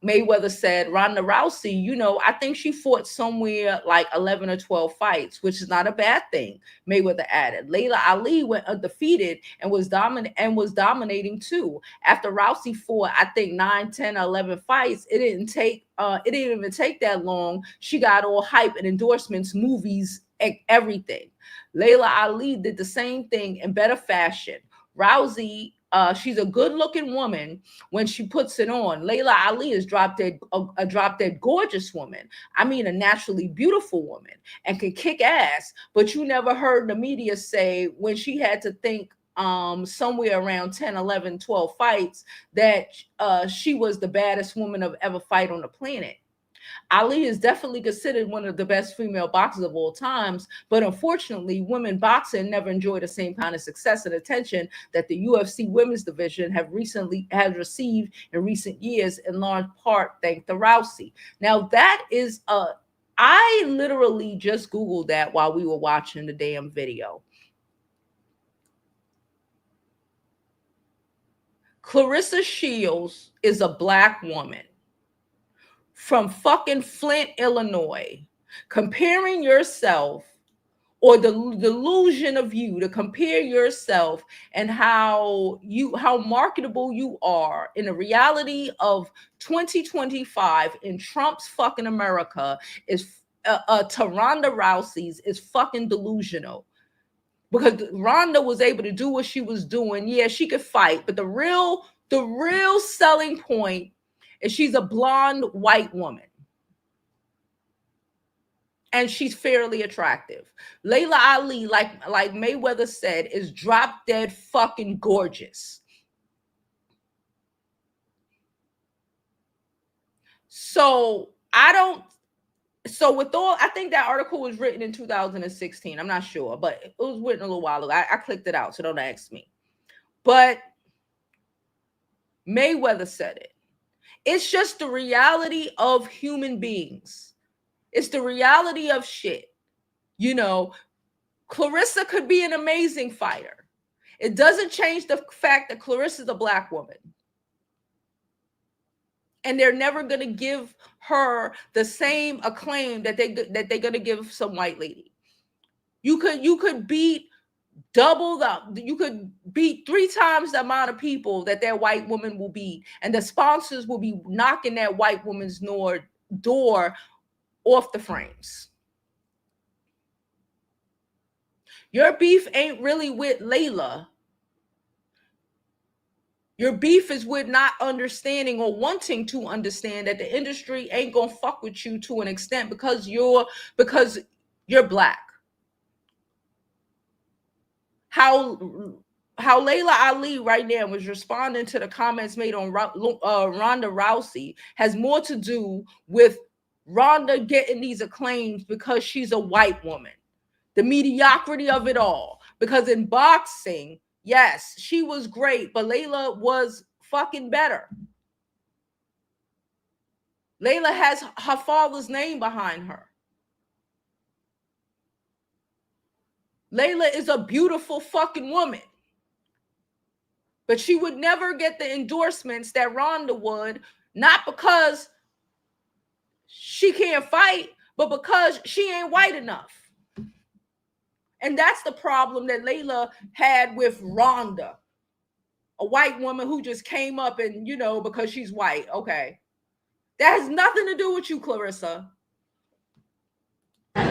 Mayweather said, Ronda Rousey, I think she fought somewhere like 11 or 12 fights, which is not a bad thing. Mayweather added, Layla Ali went undefeated and was dominating too. After Rousey fought, I think 9, 10, 11 fights, it didn't even take that long. She got all hype and endorsements, movies, everything. Layla Ali did the same thing in better fashion. Rousey, she's a good-looking woman when she puts it on. Layla Ali is a drop-dead gorgeous woman. I mean, a naturally beautiful woman, and can kick ass. But you never heard the media say when she had to think somewhere around 10, 11, 12 fights that she was the baddest woman of ever fight on the planet. Ali is definitely considered one of the best female boxers of all times, but unfortunately, women boxing never enjoyed the same kind of success and attention that the UFC women's division has received in recent years, in large part thanks to Rousey. Now, that is I literally just Googled that while we were watching the damn video. Claressa Shields is a Black woman from fucking Flint, Illinois. Comparing yourself, or the delusion of you to compare yourself and how marketable you are in the reality of 2025 in Trump's fucking America is to Ronda Rousey's is fucking delusional. Because Ronda was able to do what she was doing. Yeah, she could fight, but the real selling point is she's a blonde white woman. And she's fairly attractive. Layla Ali, like Mayweather said, is drop dead fucking gorgeous. So I think that article was written in 2016. I'm not sure, but it was written a little while ago. I clicked it out, so don't ask me. But Mayweather said it. It's just the reality of human beings. It's the reality of shit. Claressa could be an amazing fighter. It doesn't change the fact that Claressa is a Black woman. And they're never going to give her the same acclaim that they're going to give some white lady. You could beat you could beat 3 times the amount of people that white woman will beat, and the sponsors will be knocking that white woman's door off the frames. Your beef ain't really with Layla. Your beef is with not understanding or wanting to understand that the industry ain't gonna fuck with you to an extent because you're Black. How Layla Ali right now was responding to the comments made on Ronda Rousey has more to do with Ronda getting these acclaims because she's a white woman. The mediocrity of it all. Because in boxing, yes, she was great, but Layla was fucking better. Layla has her father's name behind her. Layla is a beautiful fucking woman. But she would never get the endorsements that Rhonda would, not because she can't fight, but because she ain't white enough. And that's the problem that Layla had with Rhonda, a white woman who just came up and, you know, because she's white. Okay. That has nothing to do with you, Claressa.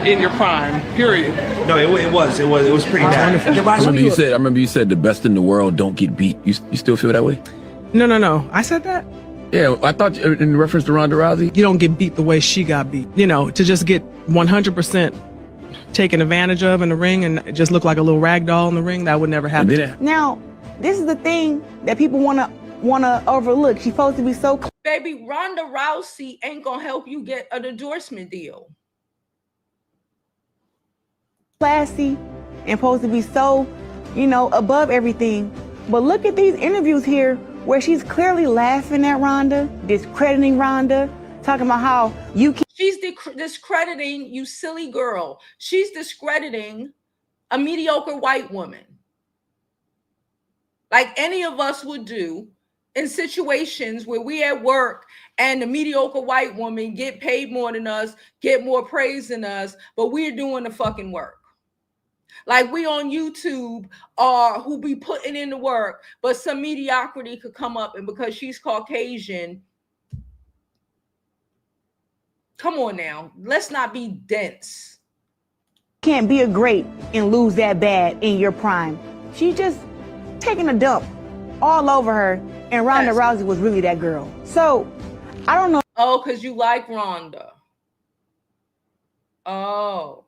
In your prime, period. No, it was pretty bad. I remember you said the best in the world don't get beat. You still feel that way? No. I said that? Yeah, I thought in reference to Ronda Rousey. You don't get beat the way she got beat. You know, to just get 100% taken advantage of in the ring and just look like a little rag doll in the ring, that would never happen. Now, this is the thing that people wanna overlook. She's supposed to be so baby, Ronda Rousey ain't gonna help you get an endorsement deal. Classy and supposed to be so, you know, above everything. But look at these interviews here where she's clearly laughing at Ronda, discrediting Ronda, talking about how you can. She's discrediting you, silly girl. She's discrediting a mediocre white woman. Like any of us would do in situations where we at work and the mediocre white woman get paid more than us, get more praise than us, but we're doing the fucking work. Like we on YouTube who be putting in the work, but some mediocrity could come up and because she's Caucasian. Come on now, let's not be dense. Can't be a great and lose that bad in your prime. She's just taking a dump all over her, and Ronda Rousey was really that girl. So, I don't know. Oh, because you like Ronda. Oh.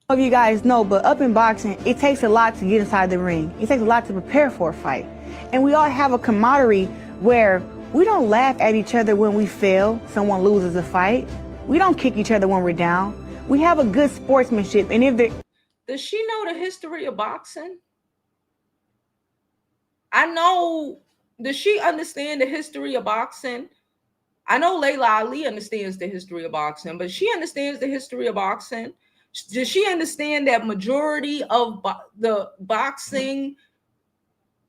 If you guys know, but up in boxing, it takes a lot to get inside the ring. It takes a lot to prepare for a fight. And we all have a camaraderie where we don't laugh at each other when we fail, someone loses a fight. We don't kick each other when we're down. We have a good sportsmanship. And if does she know the history of boxing? I know, does she understand the history of boxing? I know Layla Ali understands the history of boxing, but she understands the history of boxing. Does she understand that majority of the boxing,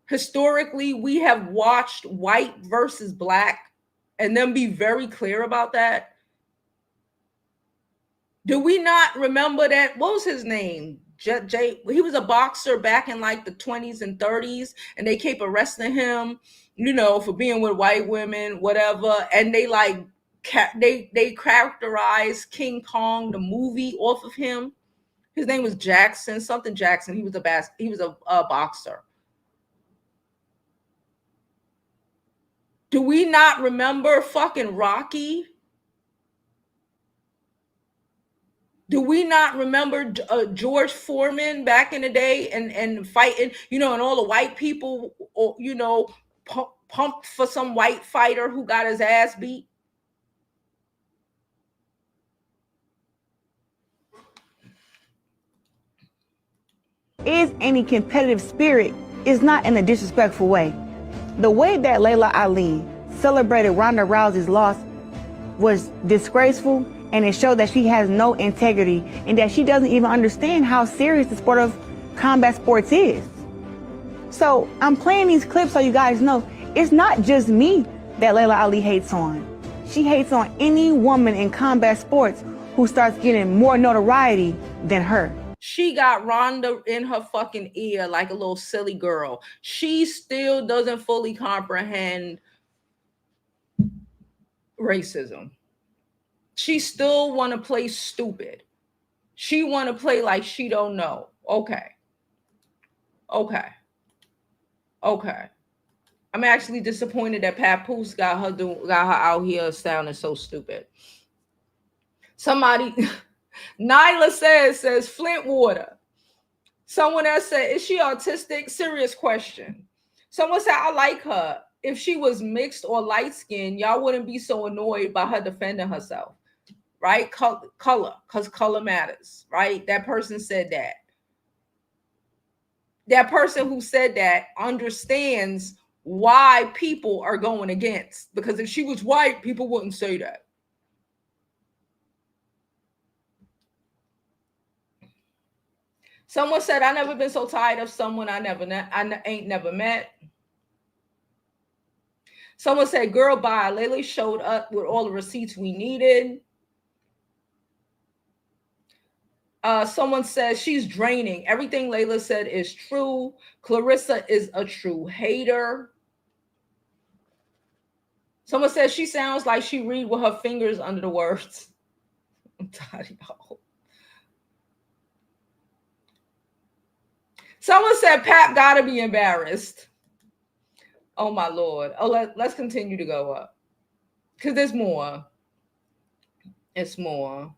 historically, we have watched white versus black, and then be very clear about that? Do we not remember that? What was his name? He was a boxer back in like the 20s and 30s, and they kept arresting him, you know, for being with white women, whatever. And they like they characterized King Kong, the movie, off of him. His name was Jackson, something Jackson. He was a boxer. Do we not remember fucking Rocky? Do we not remember George Foreman back in the day and fighting, you know, and all the white people, you know, pumped for some white fighter who got his ass beat? is any competitive spirit is not in a disrespectful way. The way that Layla Ali celebrated Ronda Rousey's loss was disgraceful, and it showed that she has no integrity and that she doesn't even understand how serious the sport of combat sports is. So I'm playing these clips so you guys know it's not just me that Layla Ali hates on. She hates on any woman in combat sports who starts getting more notoriety than her. She got Ronda in her fucking ear like a little silly girl. She still doesn't fully comprehend racism. She still want to play stupid. She want to play like she don't know. Okay. I'm actually disappointed that Papoose got her out here sounding so stupid. Somebody, Nyla says Flint water. Someone else said, is she autistic? Serious question. Someone said, I like her. If she was mixed or light-skinned, y'all wouldn't be so annoyed by her defending herself. Right? Color, because color matters, right? That person said that. That person who said that understands why people are going against. Because if she was white, people wouldn't say that. Someone said, I never been so tired of someone I ain't never met. Someone said, girl, bye. Layla showed up with all the receipts we needed. Someone says she's draining. Everything Layla said is true. Claressa is a true hater. Someone says she sounds like she read with her fingers under the words. I'm tired of y'all. Someone said Pap gotta be embarrassed. Oh my Lord. Oh, let's continue to go up. Because there's more. It's more.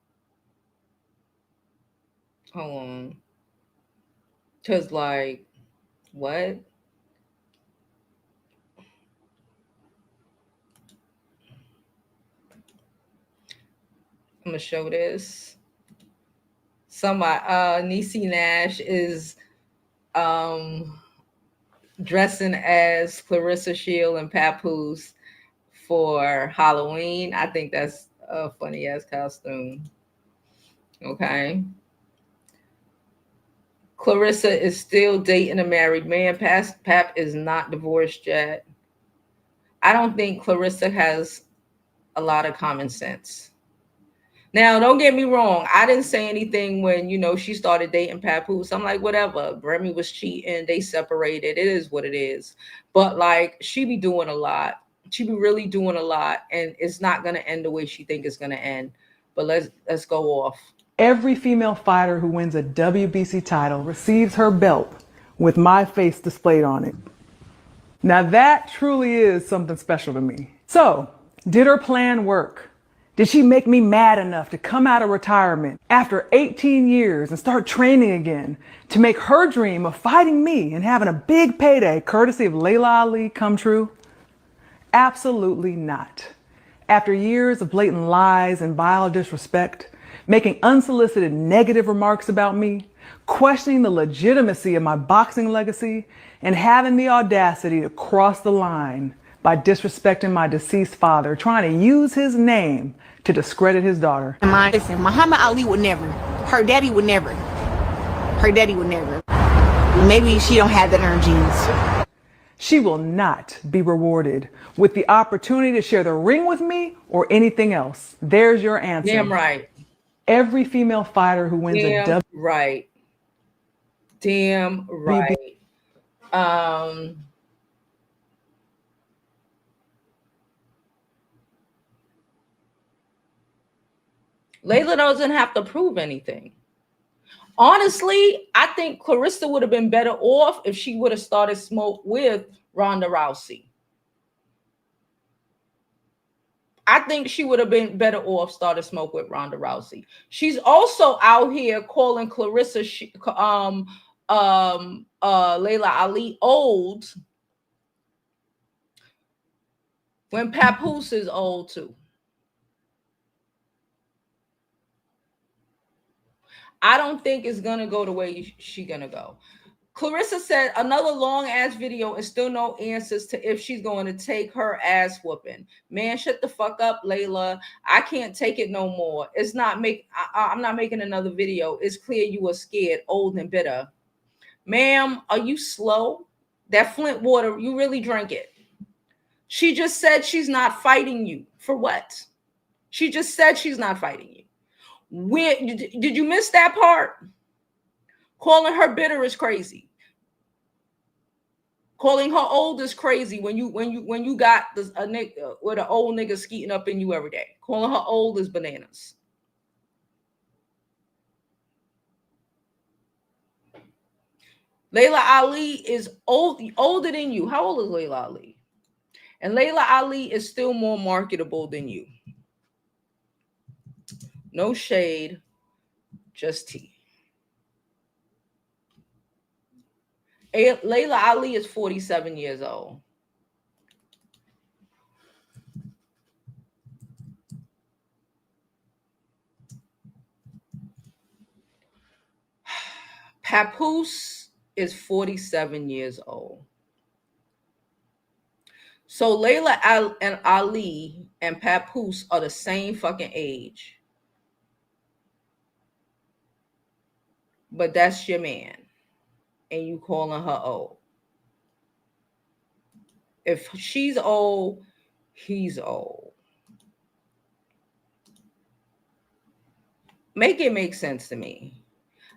Hold on. Because like, what? I'm gonna show this. Somebody, Niecy Nash is dressing as Claressa Shields and Papoose for Halloween. I think that's a funny ass costume. Okay. Claressa is still dating a married man. Pap is not divorced yet. I don't think Claressa has a lot of common sense. Now, don't get me wrong. I didn't say anything when, she started dating Papoose. I'm like, whatever. Remy was cheating. They separated. It is what it is. But like, she be doing a lot. She be really doing a lot. And it's not going to end the way she think it's going to end. But let's go off. Every female fighter who wins a WBC title receives her belt with my face displayed on it. Now that truly is something special to me. So, did her plan work? Did she make me mad enough to come out of retirement after 18 years and start training again to make her dream of fighting me and having a big payday courtesy of Layla Ali come true? Absolutely not. After years of blatant lies and vile disrespect, making unsolicited negative remarks about me, questioning the legitimacy of my boxing legacy, and having the audacity to cross the line by disrespecting my deceased father, trying to use his name to discredit his daughter. Listen, Muhammad Ali would never. Her daddy would never. Her daddy would never. Maybe she don't have that in her genes. She will not be rewarded with the opportunity to share the ring with me or anything else. There's your answer. Damn right. Every female fighter who wins a W. Right. Damn right. Layla doesn't have to prove anything. Honestly, I think Claressa would have been better off if she would have started smoke with Ronda Rousey. I think she would have been better off started smoke with Ronda Rousey. She's also out here calling Layla Ali old when Papoose is old too. I don't think it's gonna go the way she's gonna go. Claressa said another long ass video and still no answers to if she's going to take her ass whooping. Man, shut the fuck up, Layla. I can't take it no more. It's not I'm not making another video. It's clear you are scared, old and bitter. Ma'am, are you slow? That Flint water, you really drank it. She just said she's not fighting you. For what? She just said she's not fighting you. Where did you miss that part? Calling her bitter is crazy. Calling her old is crazy when you got this a nigga with an old nigga skeeting up in you every day. Calling her old is bananas. Layla Ali is older than you. How old is Layla Ali? And Layla Ali is still more marketable than you. No shade, just tea. Layla Ali is 47 years old. Papoose is 47 years old. So Layla and Ali and Papoose are the same fucking age. but that's your man, and you calling her old. If she's old, he's old. Make it make sense to me.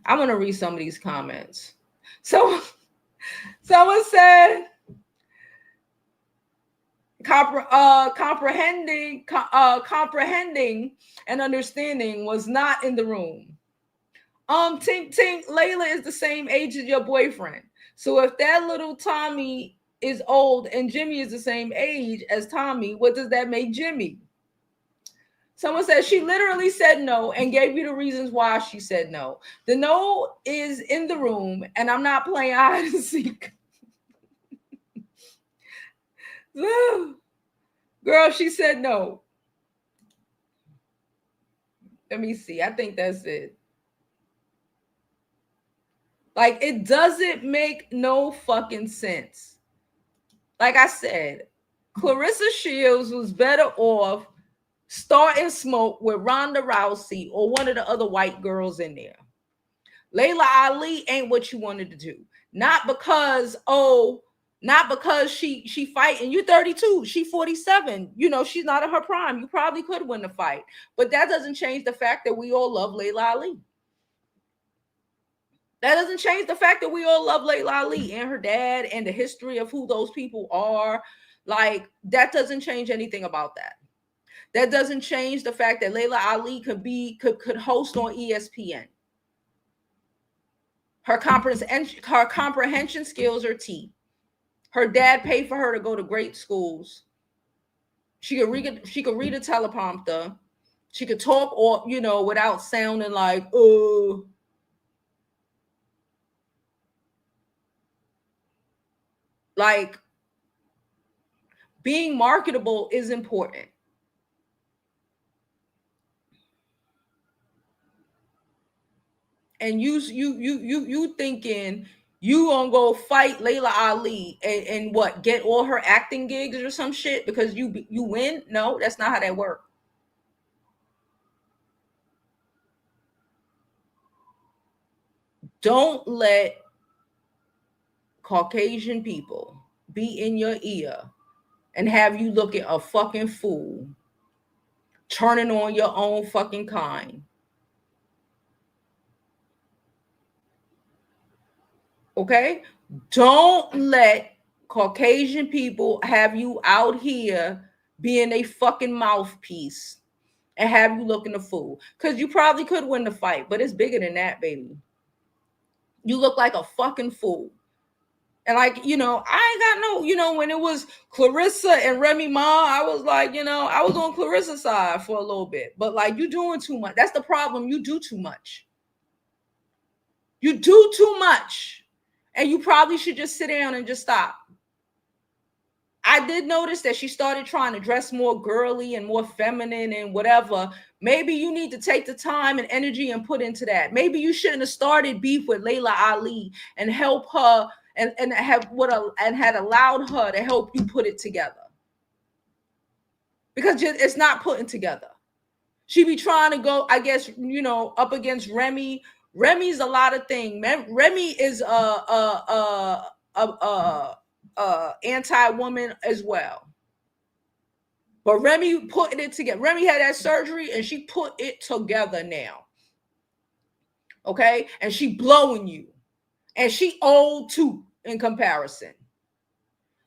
I'm gonna read some of these comments. So someone said comprehending and understanding was not in the room. Tink Tink, Layla is the same age as your boyfriend. So if that little Tommy is old and Jimmy is the same age as Tommy, what does that make Jimmy? Someone said she literally said no and gave you the reasons why she said no. The no is in the room, and I'm not playing hide and seek. Girl, she said no. Let me see. I think that's it. Like, it doesn't make no fucking sense. Like I said, Claressa Shields was better off starting smoke with Ronda Rousey or one of the other white girls in there. Layla Ali ain't what you wanted to do. Not because she fighting. You're 32. She 47. You know, she's not in her prime. You probably could win the fight. But that doesn't change the fact that we all love Layla Ali. That doesn't change the fact that we all love Layla Ali and her dad and the history of who those people are. Like, that doesn't change anything about that. That doesn't change the fact that Layla Ali could host on ESPN. Her comprehension skills are T. Her dad paid for her to go to great schools. She could read a teleprompter. She could talk, or without sounding like like, being marketable is important. And you thinking you gonna go fight Layla Ali and what, get all her acting gigs or some shit because you win? No, that's not how that works. Don't let Caucasian people be in your ear and have you looking a fucking fool, turning on your own fucking kind. Okay? Don't let Caucasian people have you out here being a fucking mouthpiece and have you looking a fool. Because you probably could win the fight, but it's bigger than that, baby. You look like a fucking fool. And like, I ain't got no, when it was Claressa and Remy Ma, I was like, I was on Claressa's side for a little bit. But like, you doing too much. That's the problem. You do too much. You do too much. And you probably should just sit down and just stop. I did notice that she started trying to dress more girly and more feminine and whatever. Maybe you need to take the time and energy and put into that. Maybe you shouldn't have started beef with Layla Ali and help her and had allowed her to help you put it together. Because it's not putting together. She be trying to go, I guess, up against Remy. Remy's a lot of things. Remy is anti-woman as well. But Remy putting it together. Remy had that surgery and she put it together now. Okay? And she blowing you. And she old too in comparison.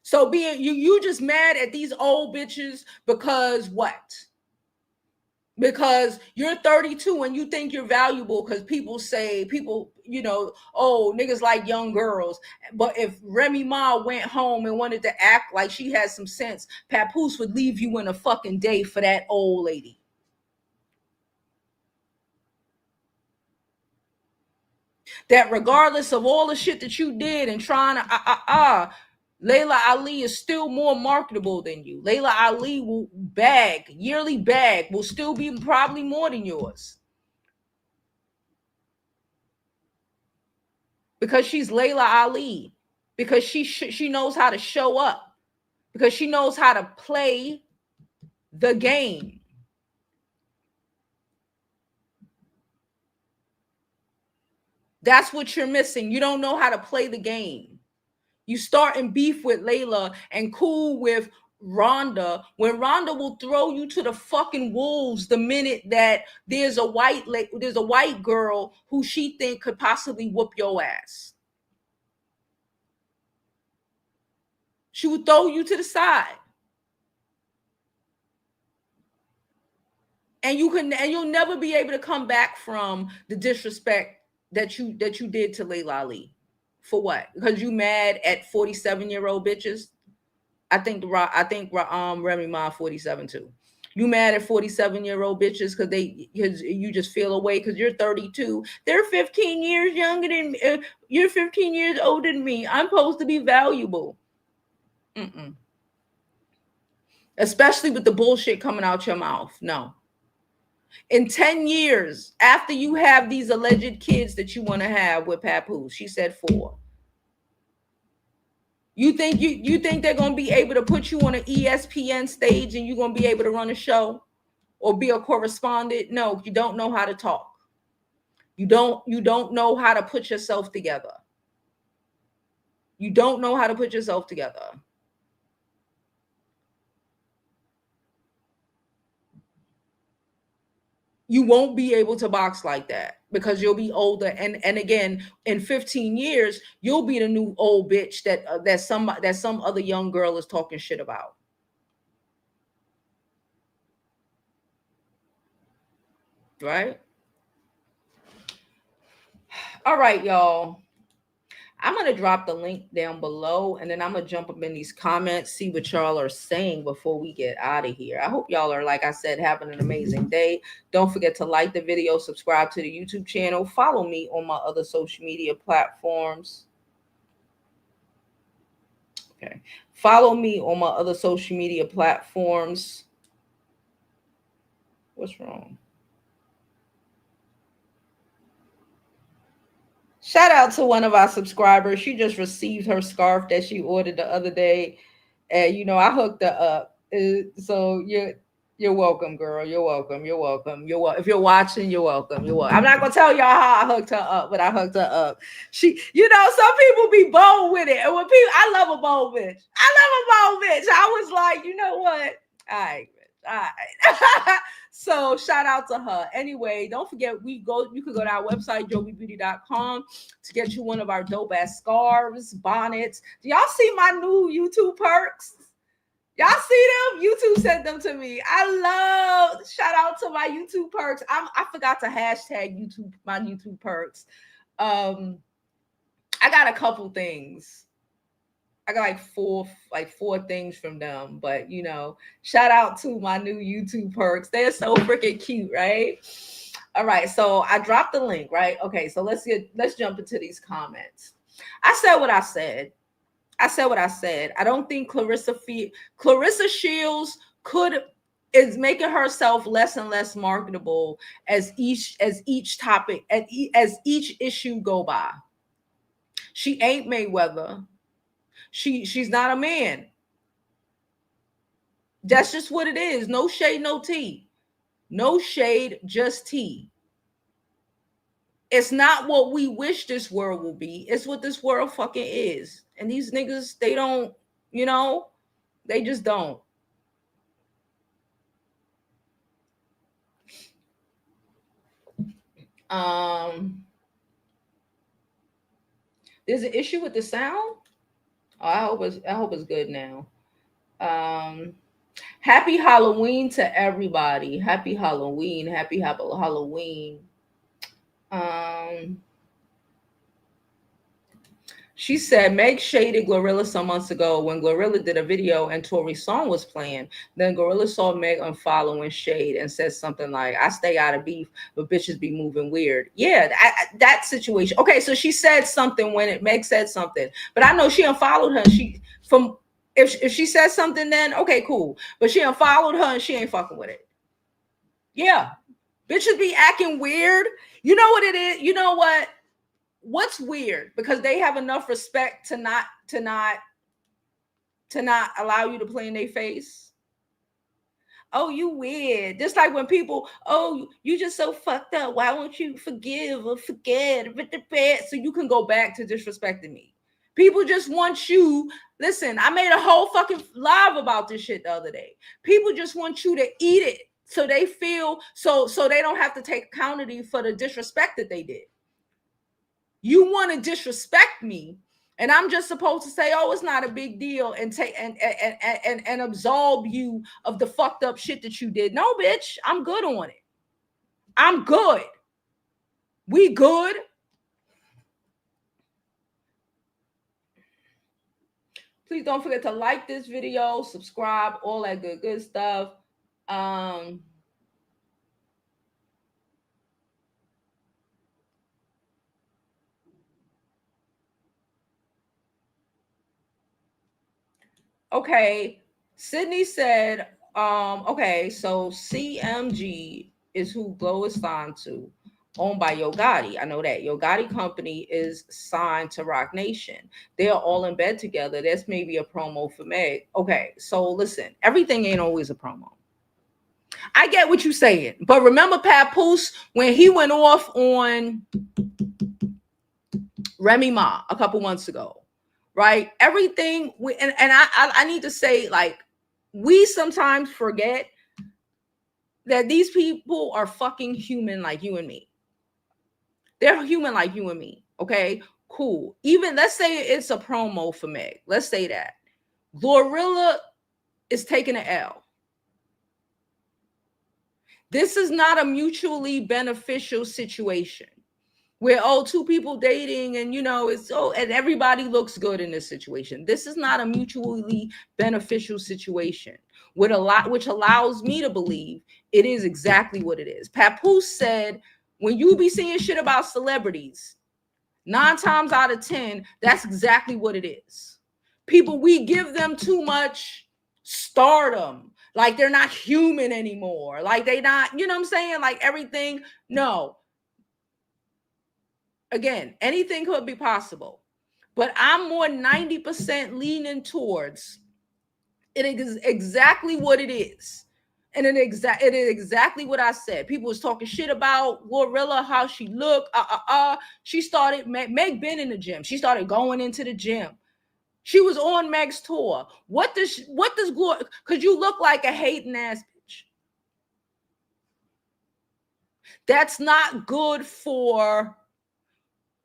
So being you just mad at these old bitches because what? Because you're 32 and you think you're valuable because people, oh, niggas like young girls. But if Remy Ma went home and wanted to act like she had some sense, Papoose would leave you in a fucking day for that old lady. That regardless of all the shit that you did and trying to, Layla Ali is still more marketable than you. Layla Ali yearly bag will still be probably more than yours. Because she's Layla Ali. Because she knows how to show up. Because she knows how to play the game. That's what you're missing. You don't know how to play the game. You start in beef with Layla and cool with Rhonda when Rhonda will throw you to the fucking wolves the minute that there's a white girl who she think could possibly whoop your ass. She will throw you to the side. And you'll never be able to come back from the disrespect that you did to Layla Ali. For what? Because you mad at 47-year-old bitches? I think Remy Ma 47 too. You mad at 47-year-old bitches because you just feel away because you're 32. They're 15 years younger than me. You're 15 years older than me. I'm supposed to be valuable. Especially with the bullshit coming out your mouth. No. In 10 years, after you have these alleged kids that you want to have with Papoose, she said 4. You think they're going to be able to put you on an ESPN stage and you're going to be able to run a show or be a correspondent? No, you don't know how to talk. You don't know how to put yourself together. You don't know how to put yourself together. You won't be able to box like that because you'll be older. And again, in 15 years, you'll be the new old bitch that some other young girl is talking shit about. Right? All right, y'all. I'm going to drop the link down below and then I'm going to jump up in these comments, see what y'all are saying before we get out of here. I hope y'all are, like I said, having an amazing day. Don't forget to like the video, subscribe to the YouTube channel, follow me on my other social media platforms. Okay. Follow me on my other social media platforms. What's wrong? Shout out to one of our subscribers. She just received her scarf that she ordered the other day. And, I hooked her up. So you're welcome, girl. You're welcome. You're welcome. If you're watching, you're welcome. You're welcome. I'm not going to tell y'all how I hooked her up, but I hooked her up. Some people be bold with it. And I love a bold bitch. I was like, you know what? All right. So shout out to her. Anyway, don't forget you could go to our website jovibeauty.com to get you one of our dope ass scarves, bonnets. Do y'all see my new YouTube perks? Y'all see them? YouTube sent them to me. Shout out to my YouTube perks. I forgot to hashtag my YouTube perks. I got a couple things. I got like four things from them, but shout out to my new YouTube perks. They're so freaking cute, right? All right, so I dropped the link, right? Okay, so let's jump into these comments. I said what I said. I don't think Claressa Shields is making herself less and less marketable as each topic as each issue go by. She ain't Mayweather. She's not a man. That's just what it is. No shade, no tea. No shade, just tea. It's not what we wish this world will be. It's what this world fucking is. And these niggas, they don't, they just don't. There's an issue with the sound. Oh, I hope it's good now. Happy Halloween to everybody. Happy Halloween. Happy Halloween. She said Meg shaded GloRilla some months ago when GloRilla did a video and Tori's song was playing. Then GloRilla saw Meg unfollowing shade and said something like, I stay out of beef, but bitches be moving weird. Yeah, that situation. Okay, so she said something Meg said something, but I know she unfollowed her. If she said something, then okay, cool. But she unfollowed her and she ain't fucking with it. Yeah, bitches be acting weird. You know what it is? You know what? What's weird? Because they have enough respect to not allow you to play in their face. Oh, you weird. Just like when people, oh, you just so fucked up. Why won't you forgive or forget? So you can go back to disrespecting me. People just want you. Listen, I made a whole fucking live about this shit the other day. People just want you to eat it so they feel so they don't have to take accountability for the disrespect that they did. You want to disrespect me, and I'm just supposed to say, oh, it's not a big deal, and take and absolve you of the fucked up shit that you did. No, bitch, I'm good on it. I'm good. We good. Please don't forget to like this video, subscribe, all that good stuff. Okay, Sydney said, okay, so CMG is who Glow is signed to, owned by Yo Gotti. I know that. Yo Gotti company is signed to Roc Nation. They're all in bed together. That's maybe a promo for Meg. Okay, so listen, everything ain't always a promo. I get what you're saying, but remember Papoose when he went off on Remy Ma a couple months ago? Right? Everything and I need to say, like, we sometimes forget that these people are fucking human like you and me. They're human like you and me. Okay, cool. Even let's say it's a promo for Meg. Let's say that GloRilla is taking an L. This is not a mutually beneficial situation where, oh, two people dating and, you know, it's and everybody looks good in this situation. This is not a mutually beneficial situation with a lot, which allows me to believe it is exactly what it is. Papoose said, when you be seeing shit about celebrities, 9 times out of 10, that's exactly what it is. People, we give them too much stardom. Like they're not human anymore. Like they not, you know what I'm saying? Like everything. No. Again, anything could be possible, but I'm more 90% leaning towards it is exactly what it is. And it is exactly what I said. People was talking shit about GloRilla, how she looked. She started, Meg been in the gym. She started going into the gym. She was on Meg's tour. What does Glor? Because you look like a hating ass bitch. That's not good for.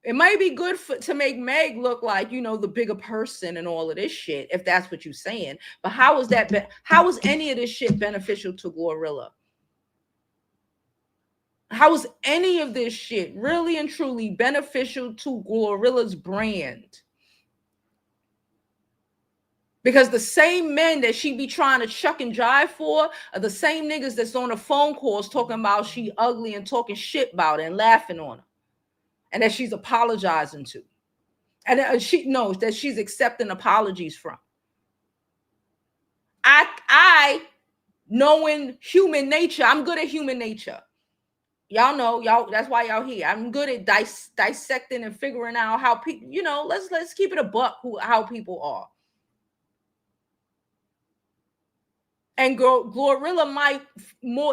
It might be good to make Meg look like, you know, the bigger person and all of this shit, if that's what you're saying. But how is that? How is any of this shit beneficial to GloRilla? How is any of this shit really and truly beneficial to GloRilla's brand? Because the same men that she be trying to chuck and jive for are the same niggas that's on the phone calls talking about she ugly and talking shit about it and laughing on her. And that she's apologizing to. And she knows that she's accepting apologies from. I knowing human nature, I'm good at human nature. Y'all know, that's why y'all here. I'm good at dissecting and figuring out how people, you know, let's keep it a buck how people are. And GloRilla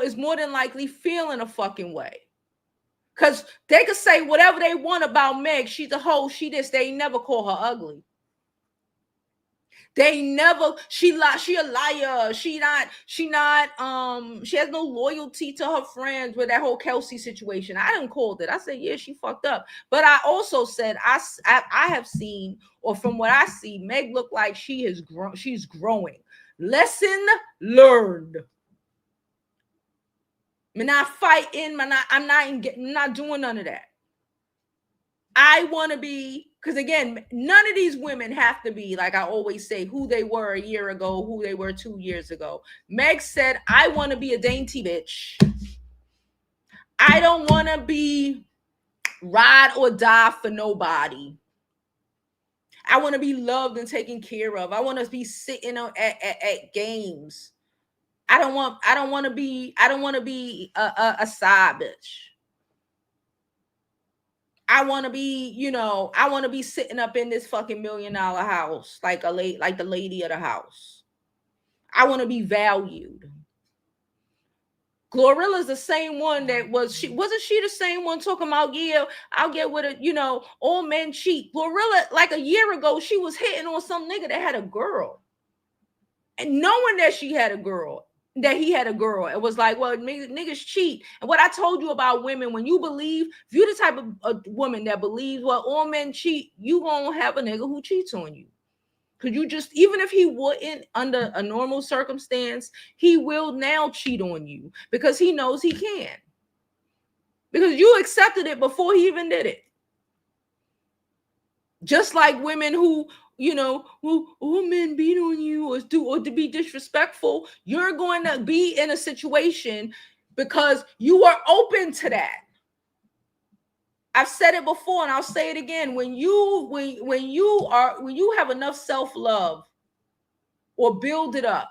is more than likely feeling a fucking way. Because they could say whatever they want about Meg. She's a hoe. She this. They never call her ugly. They never. She a liar. She has no loyalty to her friends with that whole Kelsey situation. I didn't call it. I said, yeah, she fucked up. But I also said I have seen, or from what I see, Meg look like she has grown. She's growing. Lesson learned. I'm not fighting. I'm not doing none of that. I want to be, because again, none of these women have to be, like I always say, who they were a year ago, who they were 2 years ago. Meg said, I want to be a dainty bitch. I don't want to be ride or die for nobody. I want to be loved and taken care of. I want to be sitting at games. I don't want to be a side bitch. I want to be, you know, I want to be sitting up in this fucking $1 million house like the lady of the house. I want to be valued. GloRilla's the same one that wasn't she the same one talking about, yeah, I'll get with it, all men cheat. GloRilla, like a year ago, she was hitting on some nigga that had a girl. And knowing that he had a girl, it was like, well, niggas cheat. And what I told you about women, when you believe, if you're the type of a woman that believes, well, all men cheat, you gonna have a nigga who cheats on you. Because you just, even if he wouldn't under a normal circumstance, he will now cheat on you because he knows he can. Because you accepted it before he even did it. Just like women who, who all men beat on you or to be disrespectful, you're going to be in a situation because you are open to that. I've said it before and I'll say it again. When you have enough self-love or build it up,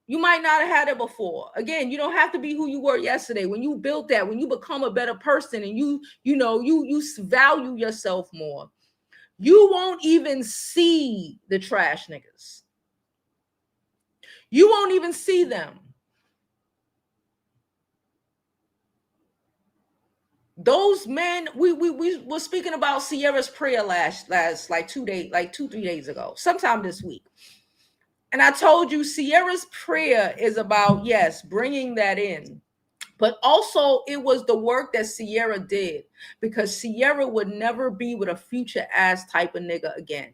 you might not have had it before. Again, you don't have to be who you were yesterday. When you build that, when you become a better person and you value yourself more, you won't even see the trash niggas. You won't even see them. Those men, we were speaking about Sierra's prayer last like 3 days ago, sometime this week. And I told you Sierra's prayer is about, yes, bringing that in. But also it was the work that Sierra did, because Sierra would never be with a future ass type of nigga again.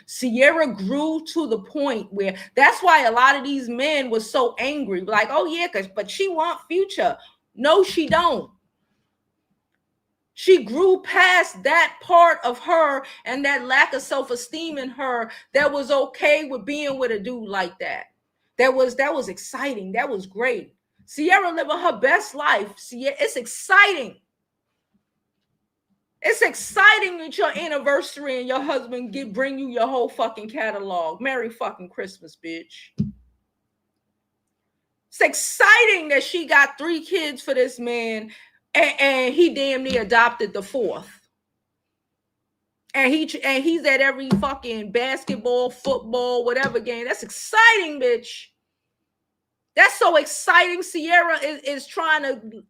Sierra grew to the point where that's why a lot of these men were so angry. Like, oh yeah, but she want future. No, she don't. She grew past that part of her and that lack of self-esteem in her that was okay with being with a dude like that. That was exciting. That was great. Sierra living her best life. It's exciting. It's exciting that your anniversary and your husband bring you your whole fucking catalog. Merry fucking Christmas, bitch. It's exciting that she got 3 kids for this man and he damn near adopted the 4th. And he's at every fucking basketball, football, whatever game. That's exciting, bitch. That's so exciting. Sierra is trying to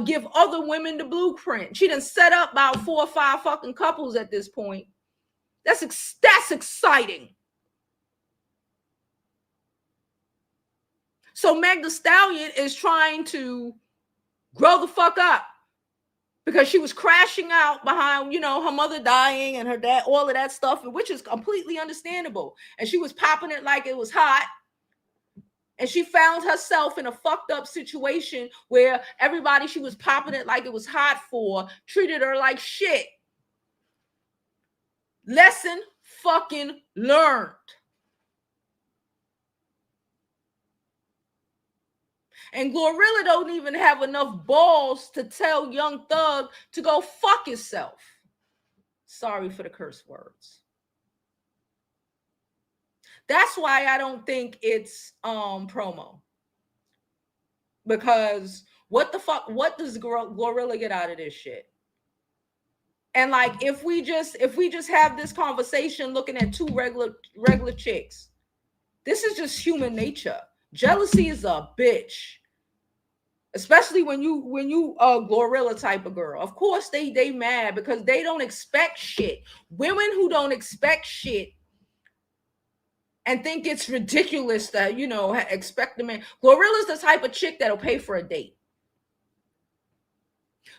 give other women the blueprint. She done set up about 4 or 5 fucking couples at this point. That's exciting. So Meg the Stallion is trying to grow the fuck up because she was crashing out behind, her mother dying and her dad, all of that stuff, which is completely understandable. And she was popping it like it was hot. And she found herself in a fucked up situation where everybody she was popping it like it was hot for treated her like shit. Lesson fucking learned. And GloRilla don't even have enough balls to tell Young Thug to go fuck himself. Sorry for the curse words. That's why I don't think it's promo. Because what the fuck, what does GloRilla get out of this shit? And like if we just have this conversation looking at 2 regular chicks, this is just human nature. Jealousy is a bitch. Especially when you GloRilla type of girl. Of course they mad because they don't expect shit. Women who don't expect shit and think it's ridiculous that, expect a man. GloRilla's the type of chick that'll pay for a date.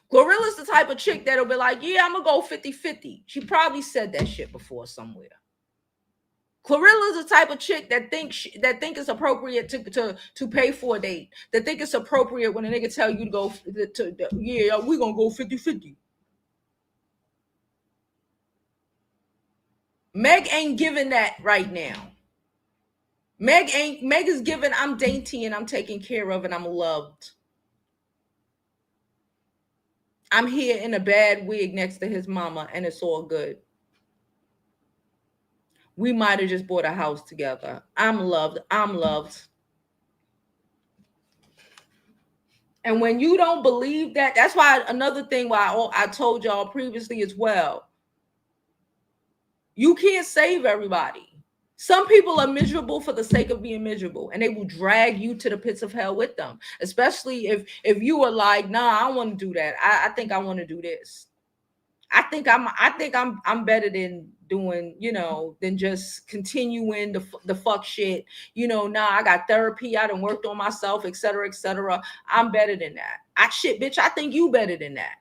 GloRilla's the type of chick that'll be like, yeah, I'm gonna go 50-50. She probably said that shit before somewhere. GloRilla's the type of chick that think it's appropriate to pay for a date. That think it's appropriate when a nigga tell you to go yeah, we're gonna go 50-50. Meg ain't giving that right now. Meg is giving, I'm dainty and I'm taken care of and I'm loved. I'm here in a bad wig next to his mama and it's all good. We might have just bought a house together. I'm loved. And when you don't believe that, that's why another thing why I told y'all previously as well. You can't save everybody. Some people are miserable for the sake of being miserable, and they will drag you to the pits of hell with them. Especially if you are like, nah, I want to do that. I think I want to do this. I think I'm better than doing, than just continuing the fuck shit. Nah, I got therapy. I done worked on myself, etc., etc. I'm better than that. Bitch, I think you better than that.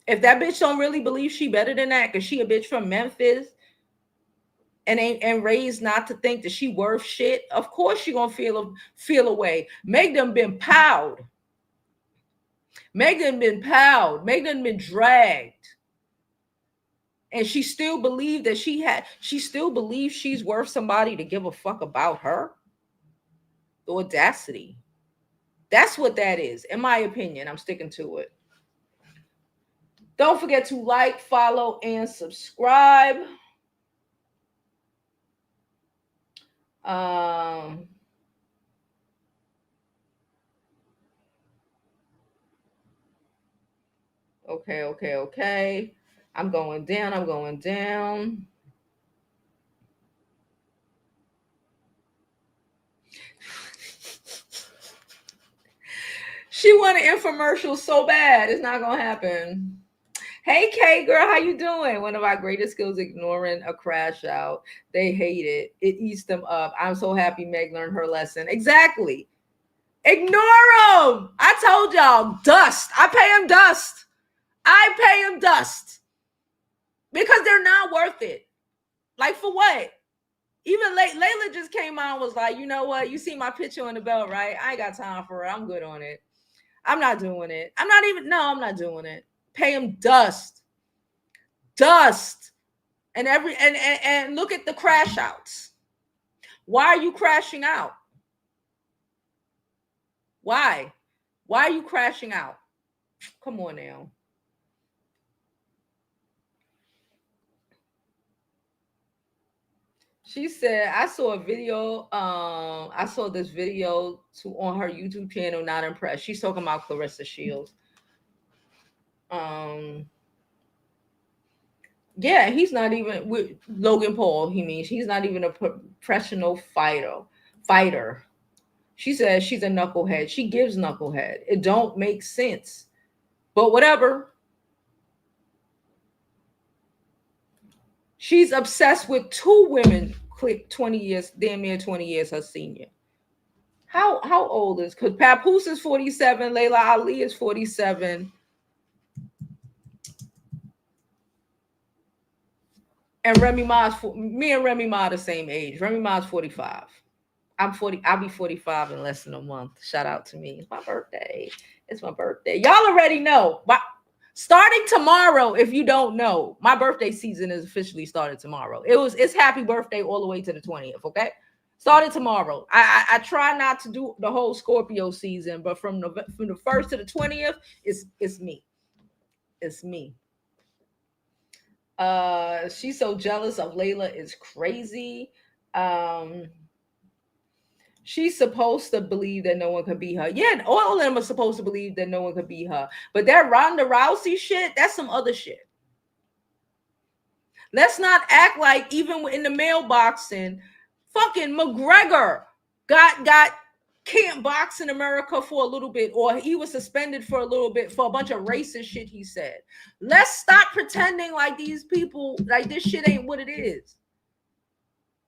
If that bitch don't really believe she better than that, because she a bitch from Memphis and raised not to think that she worth shit, of course she gonna feel away. Meg done been powed. Meg done been powed. Meg done been dragged. And she still believed that she still believes she's worth somebody to give a fuck about her. The audacity. That's what that is, in my opinion. I'm sticking to it. Don't forget to like, follow, and subscribe. Okay. I'm going down. She wanted infomercials so bad. It's not gonna happen. Hey, Kay, girl, how you doing? One of our greatest skills, ignoring a crash out. They hate it. It eats them up. I'm so happy Meg learned her lesson. Exactly. Ignore them. I told y'all, dust. I pay them dust. Because they're not worth it. Like, for what? Even Layla just came on and was like, you know what? You see my picture on the belt, right? I ain't got time for it. I'm good on it. I'm not doing it. I'm not doing it. Pay them dust. And look at the crash outs. Why are you crashing out? Why are you crashing out? Come on now. She said, I saw a video. I saw this video on her YouTube channel. Not impressed. She's talking about Claressa Shields. Yeah, he's not even with Logan Paul. He's not even a professional fighter. She says she's a knucklehead. She gives knucklehead. It don't make sense. But whatever. She's obsessed with two women, 20 years, damn near 20 years her senior. How old is? Because Papoose is 47, Layla Ali is 47. And me and Remy Ma the same age. Remy Ma's 45. I'm 40. I'll be 45 in less than a month. Shout out to me. It's my birthday. Y'all already know. Starting tomorrow, if you don't know, my birthday season is officially started tomorrow. It's happy birthday all the way to the 20th, okay? Started tomorrow. I try not to do the whole Scorpio season, but from the 1st to the 20th, it's me. It's me. She's so jealous of Layla, is crazy. She's supposed to believe that no one can beat her. Yeah, all of them are supposed to believe that no one can beat her. But that Ronda Rousey shit, that's some other shit. Let's not act like even in the male boxing, fucking McGregor got can't box in America for a little bit, or he was suspended for a little bit for a bunch of racist shit he said. Let's stop pretending like these people, like this shit ain't what it is.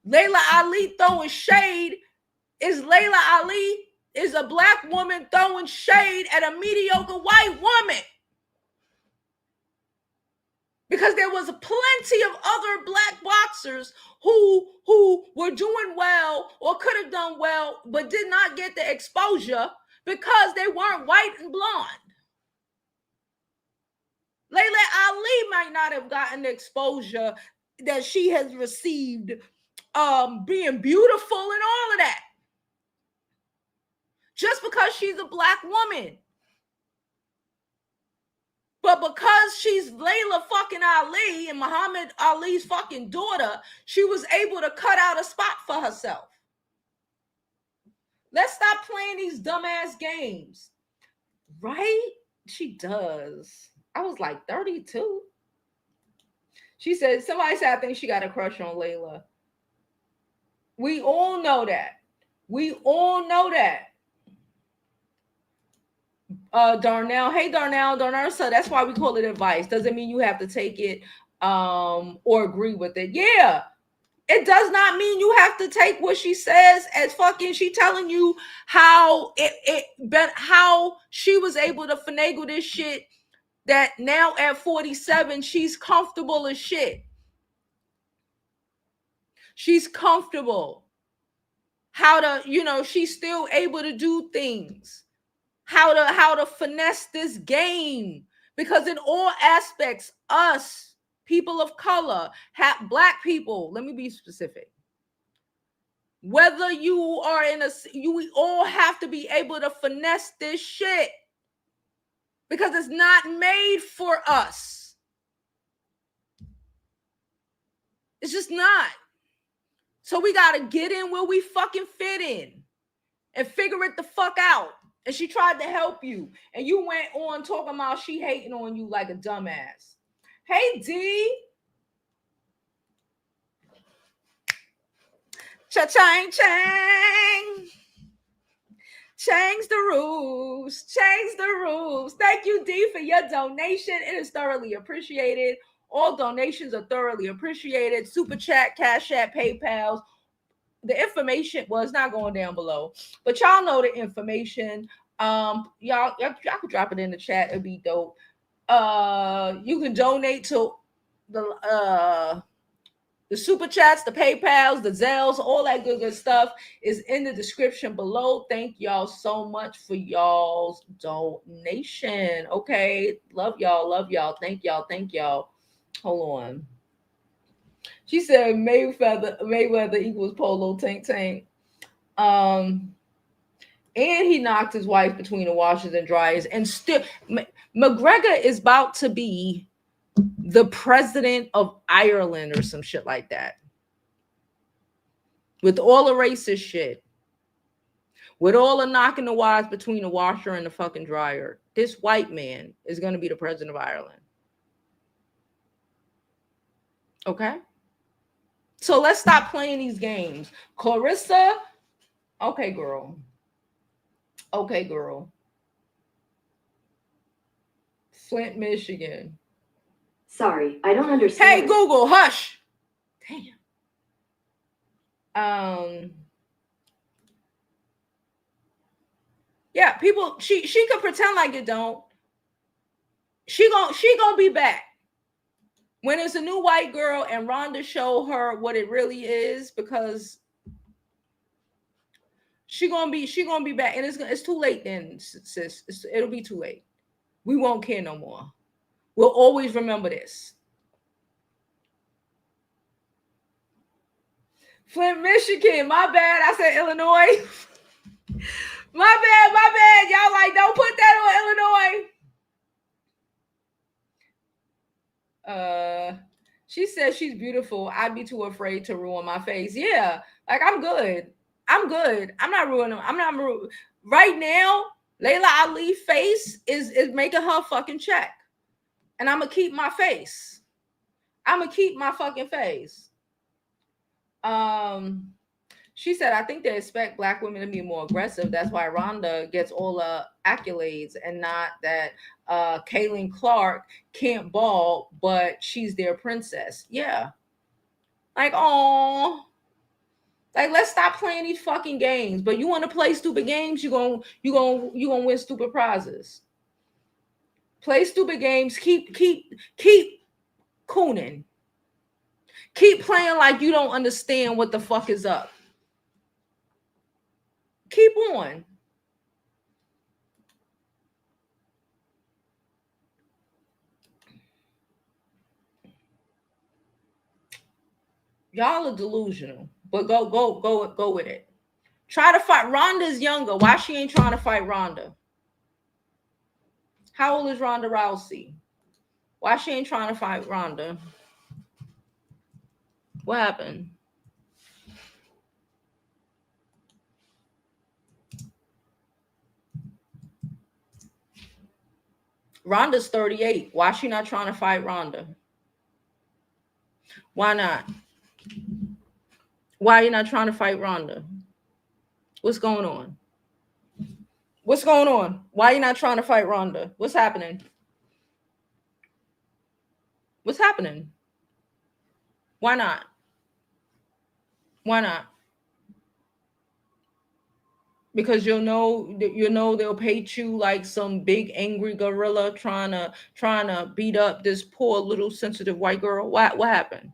Layla Ali throwing shade is Layla Ali is a black woman throwing shade at a mediocre white woman. Because there was plenty of other black boxers who were doing well or could have done well, but did not get the exposure because they weren't white and blonde. Layla Ali might not have gotten the exposure that she has received, being beautiful and all of that. Just because she's a black woman. But because she's Layla fucking Ali and Muhammad Ali's fucking daughter, she was able to cut out a spot for herself. Let's stop playing these dumbass games. Right? She does. I was like 32. She said, somebody said, I think she got a crush on Layla. We all know that. We all know that. Darnell, hey Darnell, so that's why we call it advice. Doesn't mean you have to take it or agree with it. Yeah, it does not mean you have to take what she says as fucking she telling you how how she was able to finagle this shit, that now at 47 she's comfortable as shit. She's comfortable. How to, she's still able to do things. How to finesse this game, because in all aspects, us people of color, black people, let me be specific, whether you are we all have to be able to finesse this shit, because it's not made for us. It's just not. So we got to get in where we fucking fit in and figure it the fuck out. And she tried to help you, and you went on talking about she hating on you like a dumbass. Hey, D. Cha-chang, chang. Change the rules. Change the rules. Thank you, D, for your donation. It is thoroughly appreciated. All donations are thoroughly appreciated. Super Chat, Cash App, PayPal. The information was not going down below, but y'all know the information. Y'all could drop it in the chat. It'd be dope. You can donate to the super chats, the PayPals, the Zells, all that good stuff is in the description below. Thank y'all so much for y'all's donation. Okay, love y'all. Thank y'all. Hold on. She said Mayweather equals Polo Tank. And he knocked his wife between the washers and dryers. And still, McGregor is about to be the president of Ireland or some shit like that. With all the racist shit. With all the knocking the wives between the washer and the fucking dryer. This white man is going to be the president of Ireland. Okay? So let's stop playing these games. Claressa, okay, girl. Flint, Michigan. Sorry, I don't understand. Hey, Google, hush. Damn. Yeah, people, she could pretend like it don't. She gonna be back. When it's a new white girl and Rhonda show her what it really is, because she gonna be back, and it's too late then, sis. It'll be too late. We won't care no more. We'll always remember this. Flint, Michigan. My bad. I said Illinois. My bad. Y'all like, don't put that on Illinois. She says she's beautiful. I'd be too afraid to ruin my face. Yeah, like I'm good. I'm not ruining. Right now, Layla Ali face is making her fucking check. And I'm gonna keep my face. I'm gonna keep my fucking face. She said, I think they expect black women to be more aggressive. That's why Rhonda gets all the accolades, and not that Kaylin Clark can't ball, but she's their princess. Yeah. Like, oh, like, let's stop playing these fucking games. But you want to play stupid games, you're gonna win stupid prizes. Play stupid games. Keep cooning. Keep playing like you don't understand what the fuck is up. Keep on. Y'all are delusional, but go with it. Try to fight. Ronda's younger. Why she ain't trying to fight Ronda? How old is Ronda Rousey? Why she ain't trying to fight Ronda? What happened? Ronda's 38. Why she not trying to fight Ronda? Why not? Why are you not trying to fight Ronda? What's going on? What's going on? Why are you not trying to fight Ronda? What's happening? What's happening? Why not? Why not? Because you'll know they'll paint you like some big angry gorilla trying to beat up this poor little sensitive white girl. What happened?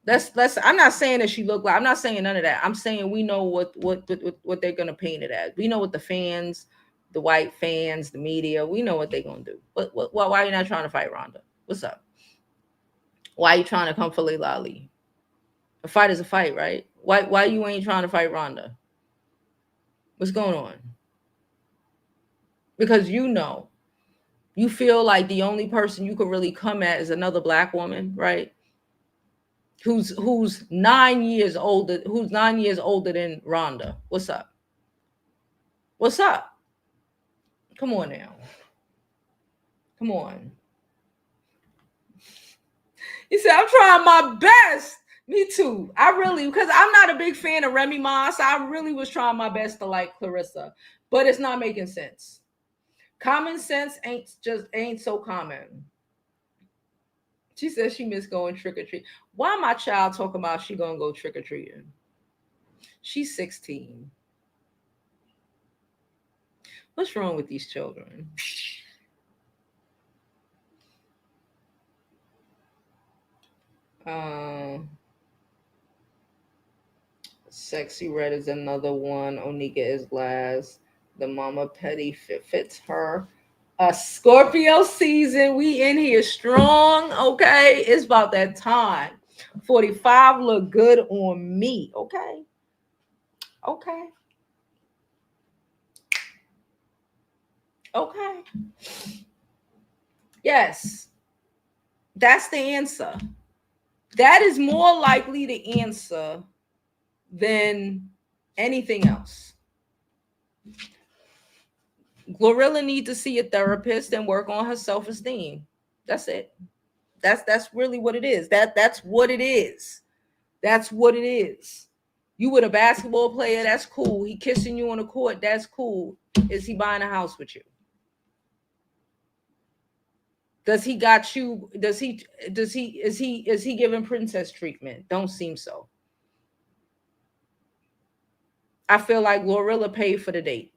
Let's I'm not saying that she looked like, I'm not saying none of that. I'm saying we know what they're gonna paint it as. We know what the fans, the white fans, the media, we know what they're gonna do. Why are you not trying to fight Ronda? What's up? Why are you trying to come for Layla Ali? A fight is a fight, right? Why you ain't trying to fight Ronda? What's going on? Because you feel like the only person you could really come at is another black woman, right? Who's 9 years older, than Ronda. What's up? What's up? Come on now. Come on. He said, I'm trying my best. Me too. Because I'm not a big fan of Remy Ma, so I really was trying my best to like Claressa, but it's not making sense. Common sense ain't so common. She says she missed going trick-or-treat. Why my child talking about she gonna go trick-or-treating? She's 16. What's wrong with these children? Sexy Red is another one. Onika is last. The Mama Petty fits her. Scorpio season. We in here strong. Okay. It's about that time. 45 look good on me. Okay. Okay. Okay. Yes. That's the answer. That is more likely the answer than anything else. GloRilla needs to see a therapist and work on her self-esteem. That's it. That's really what it is. That's what it is. That's what it is. You with a basketball player, that's cool. He kissing you on the court, that's cool. Is he buying a house with you? Does he got you? Is he giving princess treatment? Don't seem so. I feel like GloRilla paid for the date.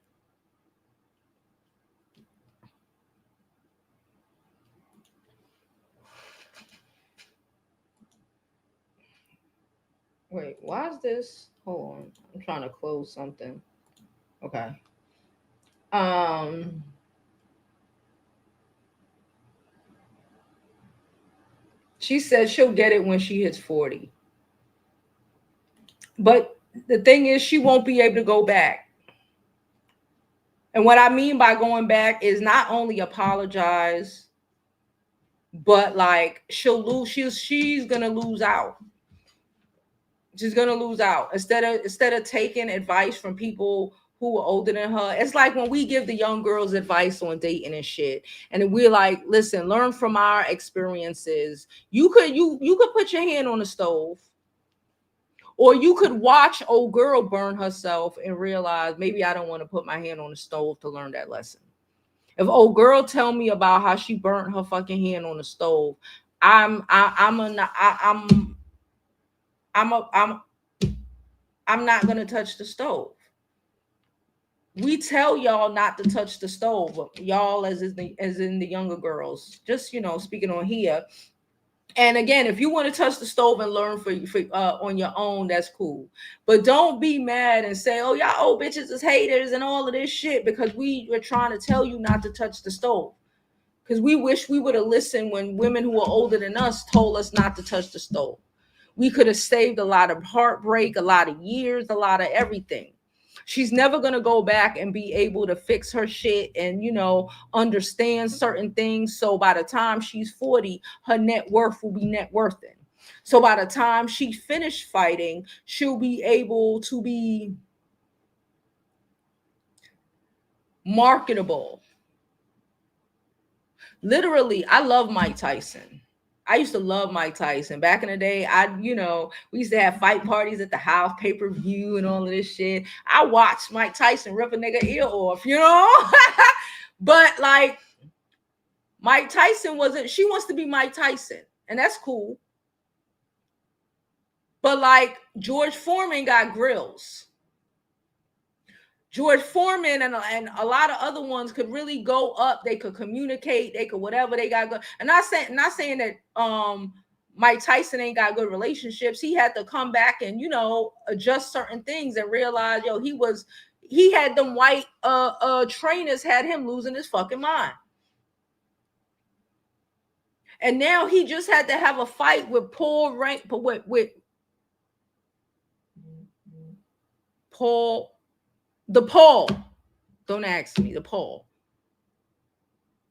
Wait, why is this? Hold on. I'm trying to close something. Okay. She says she'll get it when she hits 40. But the thing is, she won't be able to go back. And what I mean by going back is not only apologize, but like she'll lose. She's gonna lose out. She's gonna lose out instead of taking advice from people who are older than her. It's like when we give the young girls advice on dating and shit, and we're like, listen, learn from our experiences. You could put your hand on the stove, or you could watch old girl burn herself and realize maybe I don't want to put my hand on the stove to learn that lesson. If old girl tell me about how she burnt her fucking hand on the stove, I'm not gonna touch the stove. We tell y'all not to touch the stove, y'all as in the younger girls. Just speaking on here. And again, if you want to touch the stove and learn for on your own, that's cool. But don't be mad and say, "Oh, y'all old bitches is haters and all of this shit," because we were trying to tell you not to touch the stove. Because we wish we would have listened when women who are older than us told us not to touch the stove. We could have saved a lot of heartbreak, a lot of years, a lot of everything. She's never going to go back and be able to fix her shit and, understand certain things. So by the time she's 40, her net worth will be net worthing. So by the time she finished fighting, she'll be able to be marketable. Literally, I love Mike Tyson. I used to love Mike Tyson. Back in the day, we used to have fight parties at the house, pay-per-view and all of this shit. I watched Mike Tyson rip a nigga ear off, But like Mike Tyson she wants to be Mike Tyson, and that's cool. But like George Foreman got grills. George Foreman and a lot of other ones could really go up. They could communicate. They could whatever they got good. And not saying that Mike Tyson ain't got good relationships. He had to come back and adjust certain things and realize he had them white trainers had him losing his fucking mind. And now he just had to have a fight with Paul. Don't ask me.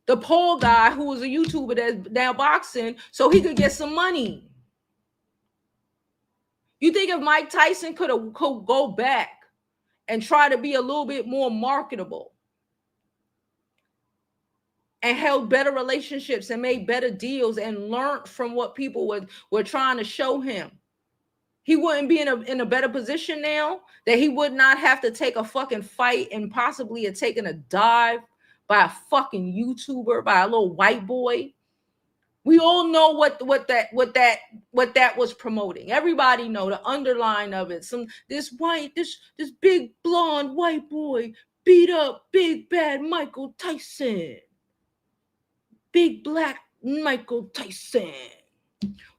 The Paul guy who was a YouTuber that's now boxing so he could get some money. You think if Mike Tyson could go back and try to be a little bit more marketable and held better relationships and made better deals and learned from what people were trying to show him, he wouldn't be in a better position now, that he would not have to take a fucking fight and possibly have taken a dive by a fucking YouTuber, by a little white boy? We all know what that was promoting. Everybody know the underline of it. This big blonde white boy beat up big bad Michael Tyson. Big black Michael Tyson.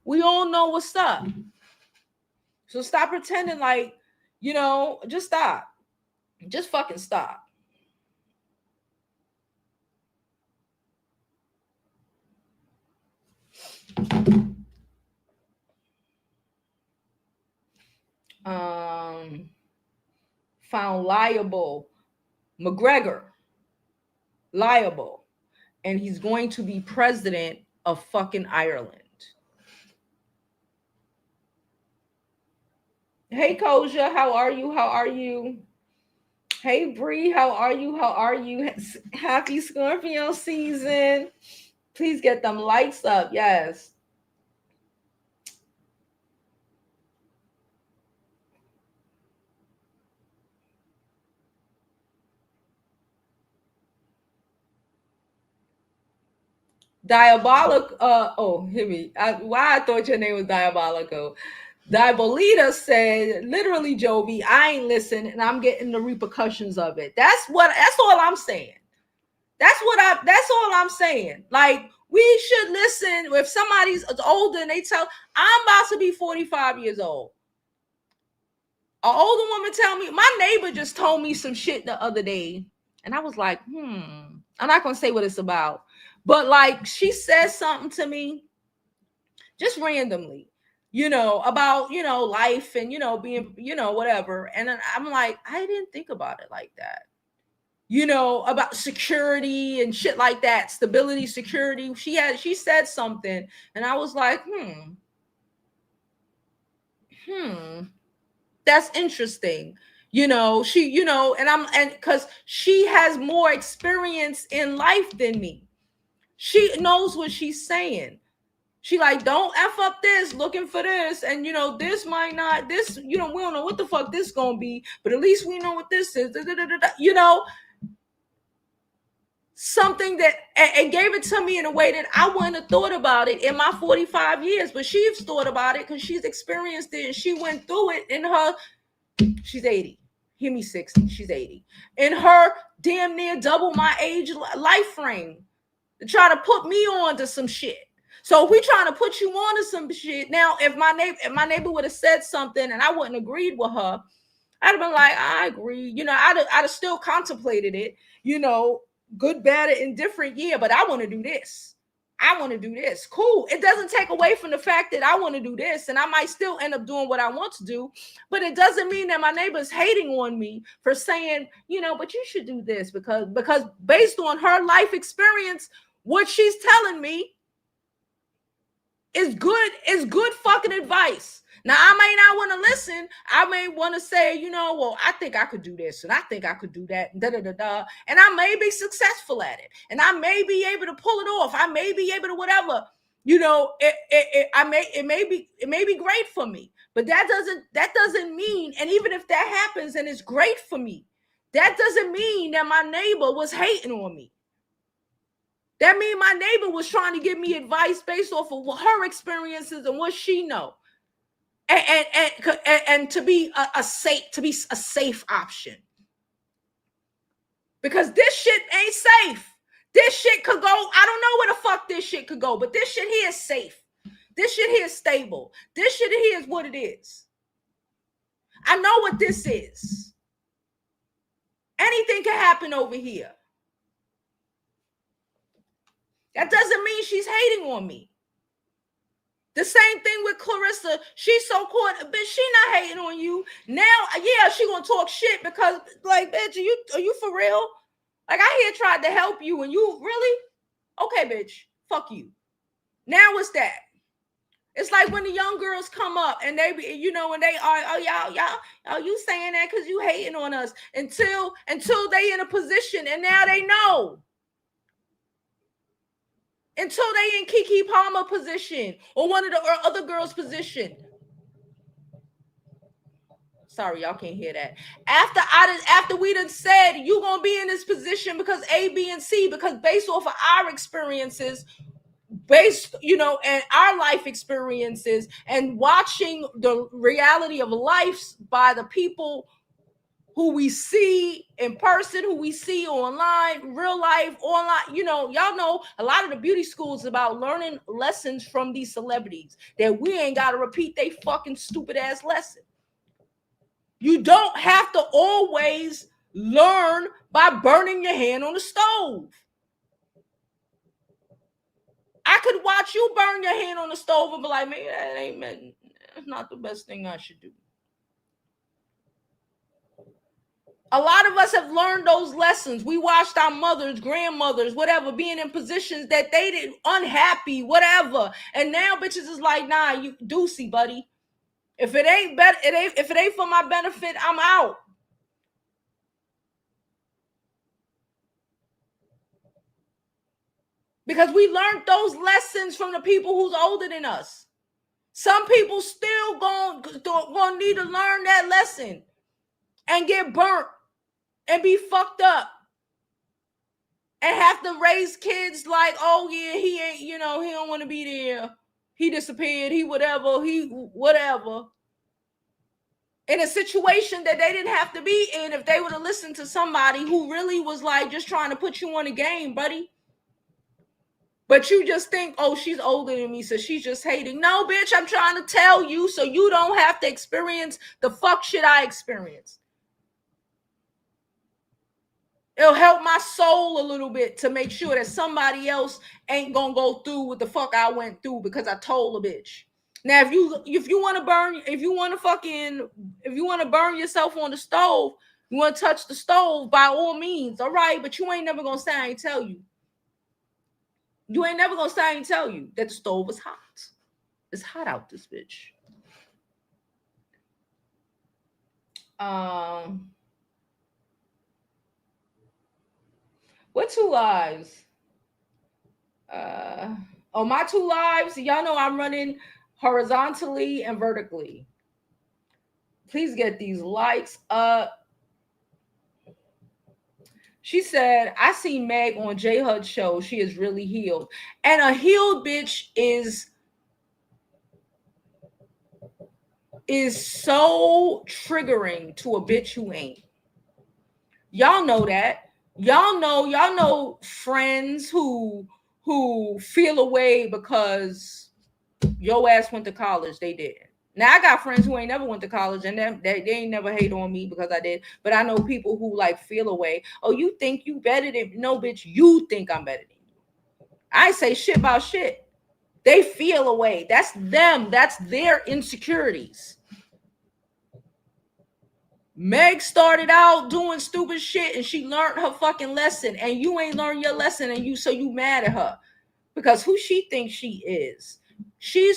We all know what's up. So stop pretending like, just stop. Just fucking stop. Found liable. McGregor. Liable. And he's going to be president of fucking Ireland. Hey, Koja, how are you? How are you? Hey, Bree, how are you? How are you? Happy Scorpio season. Please get them lights up. Yes. Diabolical. Hear me. Why I thought your name was Diabolical. Diabolita said, literally, Jovi, I ain't listening and I'm getting the repercussions of it. That's all I'm saying. That's all I'm saying. Like, we should listen. If somebody's older and they tell, I'm about to be 45 years old. An older woman tell me, my neighbor just told me some shit the other day. And I was like, I'm not going to say what it's about. But like, she said something to me just randomly, about, life and, being, whatever. And then I'm like, I didn't think about it like that. About security and shit like that, stability, security. She said something and I was like, that's interesting. And because she has more experience in life than me. She knows what she's saying. She like, don't F up this, looking for this. And, this might not, this, we don't know what the fuck this going to be, but at least we know what this is. Something that, and gave it to me in a way that I wouldn't have thought about it in my 45 years, but she's thought about it because she's experienced it and she went through it in her, she's 80. Hear me, 60, she's 80. In her damn near double my age life frame. To try to put me on to some shit. So if we trying to put you on to some shit, now if my neighbor would have said something and I wouldn't agreed with her, I'd have been like, I agree. I'd have still contemplated it, good, bad, and indifferent. Yeah, but I want to do this. I want to do this. Cool. It doesn't take away from the fact that I want to do this and I might still end up doing what I want to do, but it doesn't mean that my neighbor's hating on me for saying, but you should do this because based on her life experience, what she's telling me is good fucking advice. Now, I may not want to listen. I may want to say, well, I think I could do this and I think I could do that. And I may be successful at it. And I may be able to pull it off. I may be able to whatever. You know, it may be great for me, but that doesn't mean, and even if that happens and it's great for me, that doesn't mean that my neighbor was hating on me. That means my neighbor was trying to give me advice based off of her experiences and what she know, and to be a safe option. Because this shit ain't safe. This shit could go, I don't know where the fuck this shit could go, but this shit here is safe. This shit here is stable. This shit here is what it is. I know what this is. Anything can happen over here. That doesn't mean she's hating on me. The same thing with Claressa. She's so caught, bitch, she not hating on you. Now, yeah, she gonna talk shit because, like, bitch, are you for real? Like, I here tried to help you and you really? Okay, bitch, fuck you. Now what's that? It's like when the young girls come up and they be, you know, when they are, y'all, you saying that because you hating on us until they in a position and now they know. Until they in Kiki Palmer position or one of the other girls' position. Sorry, y'all can't hear that. After we done said you gonna be in this position because A, B, and C, because based off of our experiences, based, you know, and our life experiences and watching the reality of life by the people who we see in person, who we see online, real life, online, you know, y'all know a lot of the beauty schools about learning lessons from these celebrities that we ain't got to repeat they fucking stupid ass lesson. You don't have to always learn by burning your hand on the stove. I could watch you burn your hand on the stove and be like, man, that's not the best thing I should do. A lot of us have learned those lessons. We watched our mothers, grandmothers, whatever, being in positions that they did unhappy, whatever. And now bitches is like, nah, you doozy, buddy. If it ain't if it ain't for my benefit, I'm out. Because we learned those lessons from the people who's older than us. Some people still gonna need to learn that lesson and get burnt and be fucked up and have to raise kids like, oh yeah, he ain't, you know, he don't want to be there. He disappeared. He whatever. In a situation that they didn't have to be in if they would have listened to somebody who really was like just trying to put you on a game, buddy. But you just think, oh, she's older than me, so she's just hating. No, bitch, I'm trying to tell you so you don't have to experience the fuck shit I experienced. It'll help my soul a little bit to make sure that somebody else ain't gonna go through what the fuck I went through because I told a bitch. Now, if you want to burn yourself on the stove, you want to touch the stove, by all means, all right. But you ain't never gonna say I ain't tell you. You ain't never gonna say I ain't tell you that the stove is hot. It's hot out this bitch. What 2 lives? My 2 lives. Y'all know I'm running horizontally and vertically. Please get these likes up. She said, I see Meg on J Hud's show. She is really healed. And a healed bitch is so triggering to a bitch who ain't. Y'all know that. Y'all know friends who feel away because your ass went to college. They did. Now I got friends who ain't never went to college and they ain't never hate on me because I did. But I know people who like feel away. Oh, you think you better than no, bitch? You think I'm better than you? I say shit about shit. They feel away. That's them. That's their insecurities. Meg started out doing stupid shit and she learned her fucking lesson, and you ain't learned your lesson, and you mad at her because who she thinks she is. She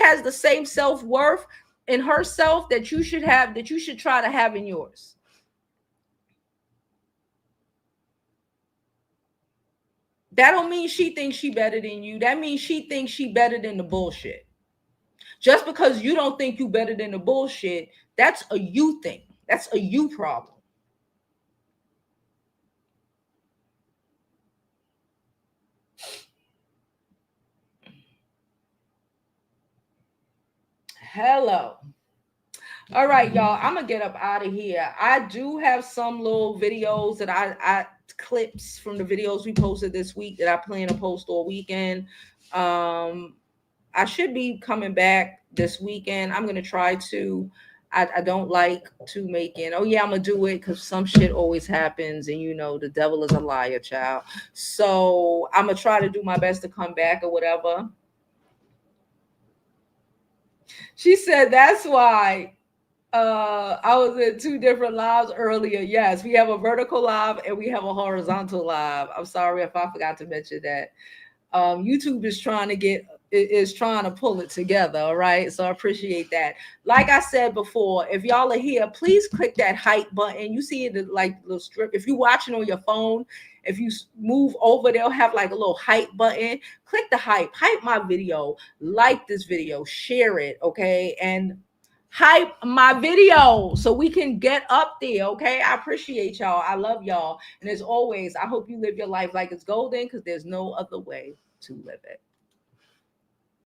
has the same self-worth in herself that you should have, that you should try to have in yours. That don't mean she thinks she better than you. That means she thinks she better than the bullshit. Just because you don't think you better than the bullshit, that's a you thing. That's a you problem. Hello. All right, y'all. I'm gonna get up out of here. I do have some little videos that I clips from the videos we posted this week that I plan to post all weekend. I should be coming back this weekend. I'm gonna try to. I don't like to make it. Oh yeah, I'm gonna do it because some shit always happens, and you know the devil is a liar, child. So I'm gonna try to do my best to come back or whatever. She said that's why I was in 2 different lives earlier. Yes, we have a vertical live and we have a horizontal live. I'm sorry if I forgot to mention that. YouTube is trying to pull it together. All right, so I appreciate that. Like I said before, if y'all are here, please click that hype button. You see it like little strip. If you're watching on your phone, if you move over, they'll have like a little hype button. Click the hype my video, like this video, share it, okay, and hype my video so we can get up there. Okay, I appreciate y'all. I love y'all, and as always, I hope you live your life like it's golden, because there's no other way to live it.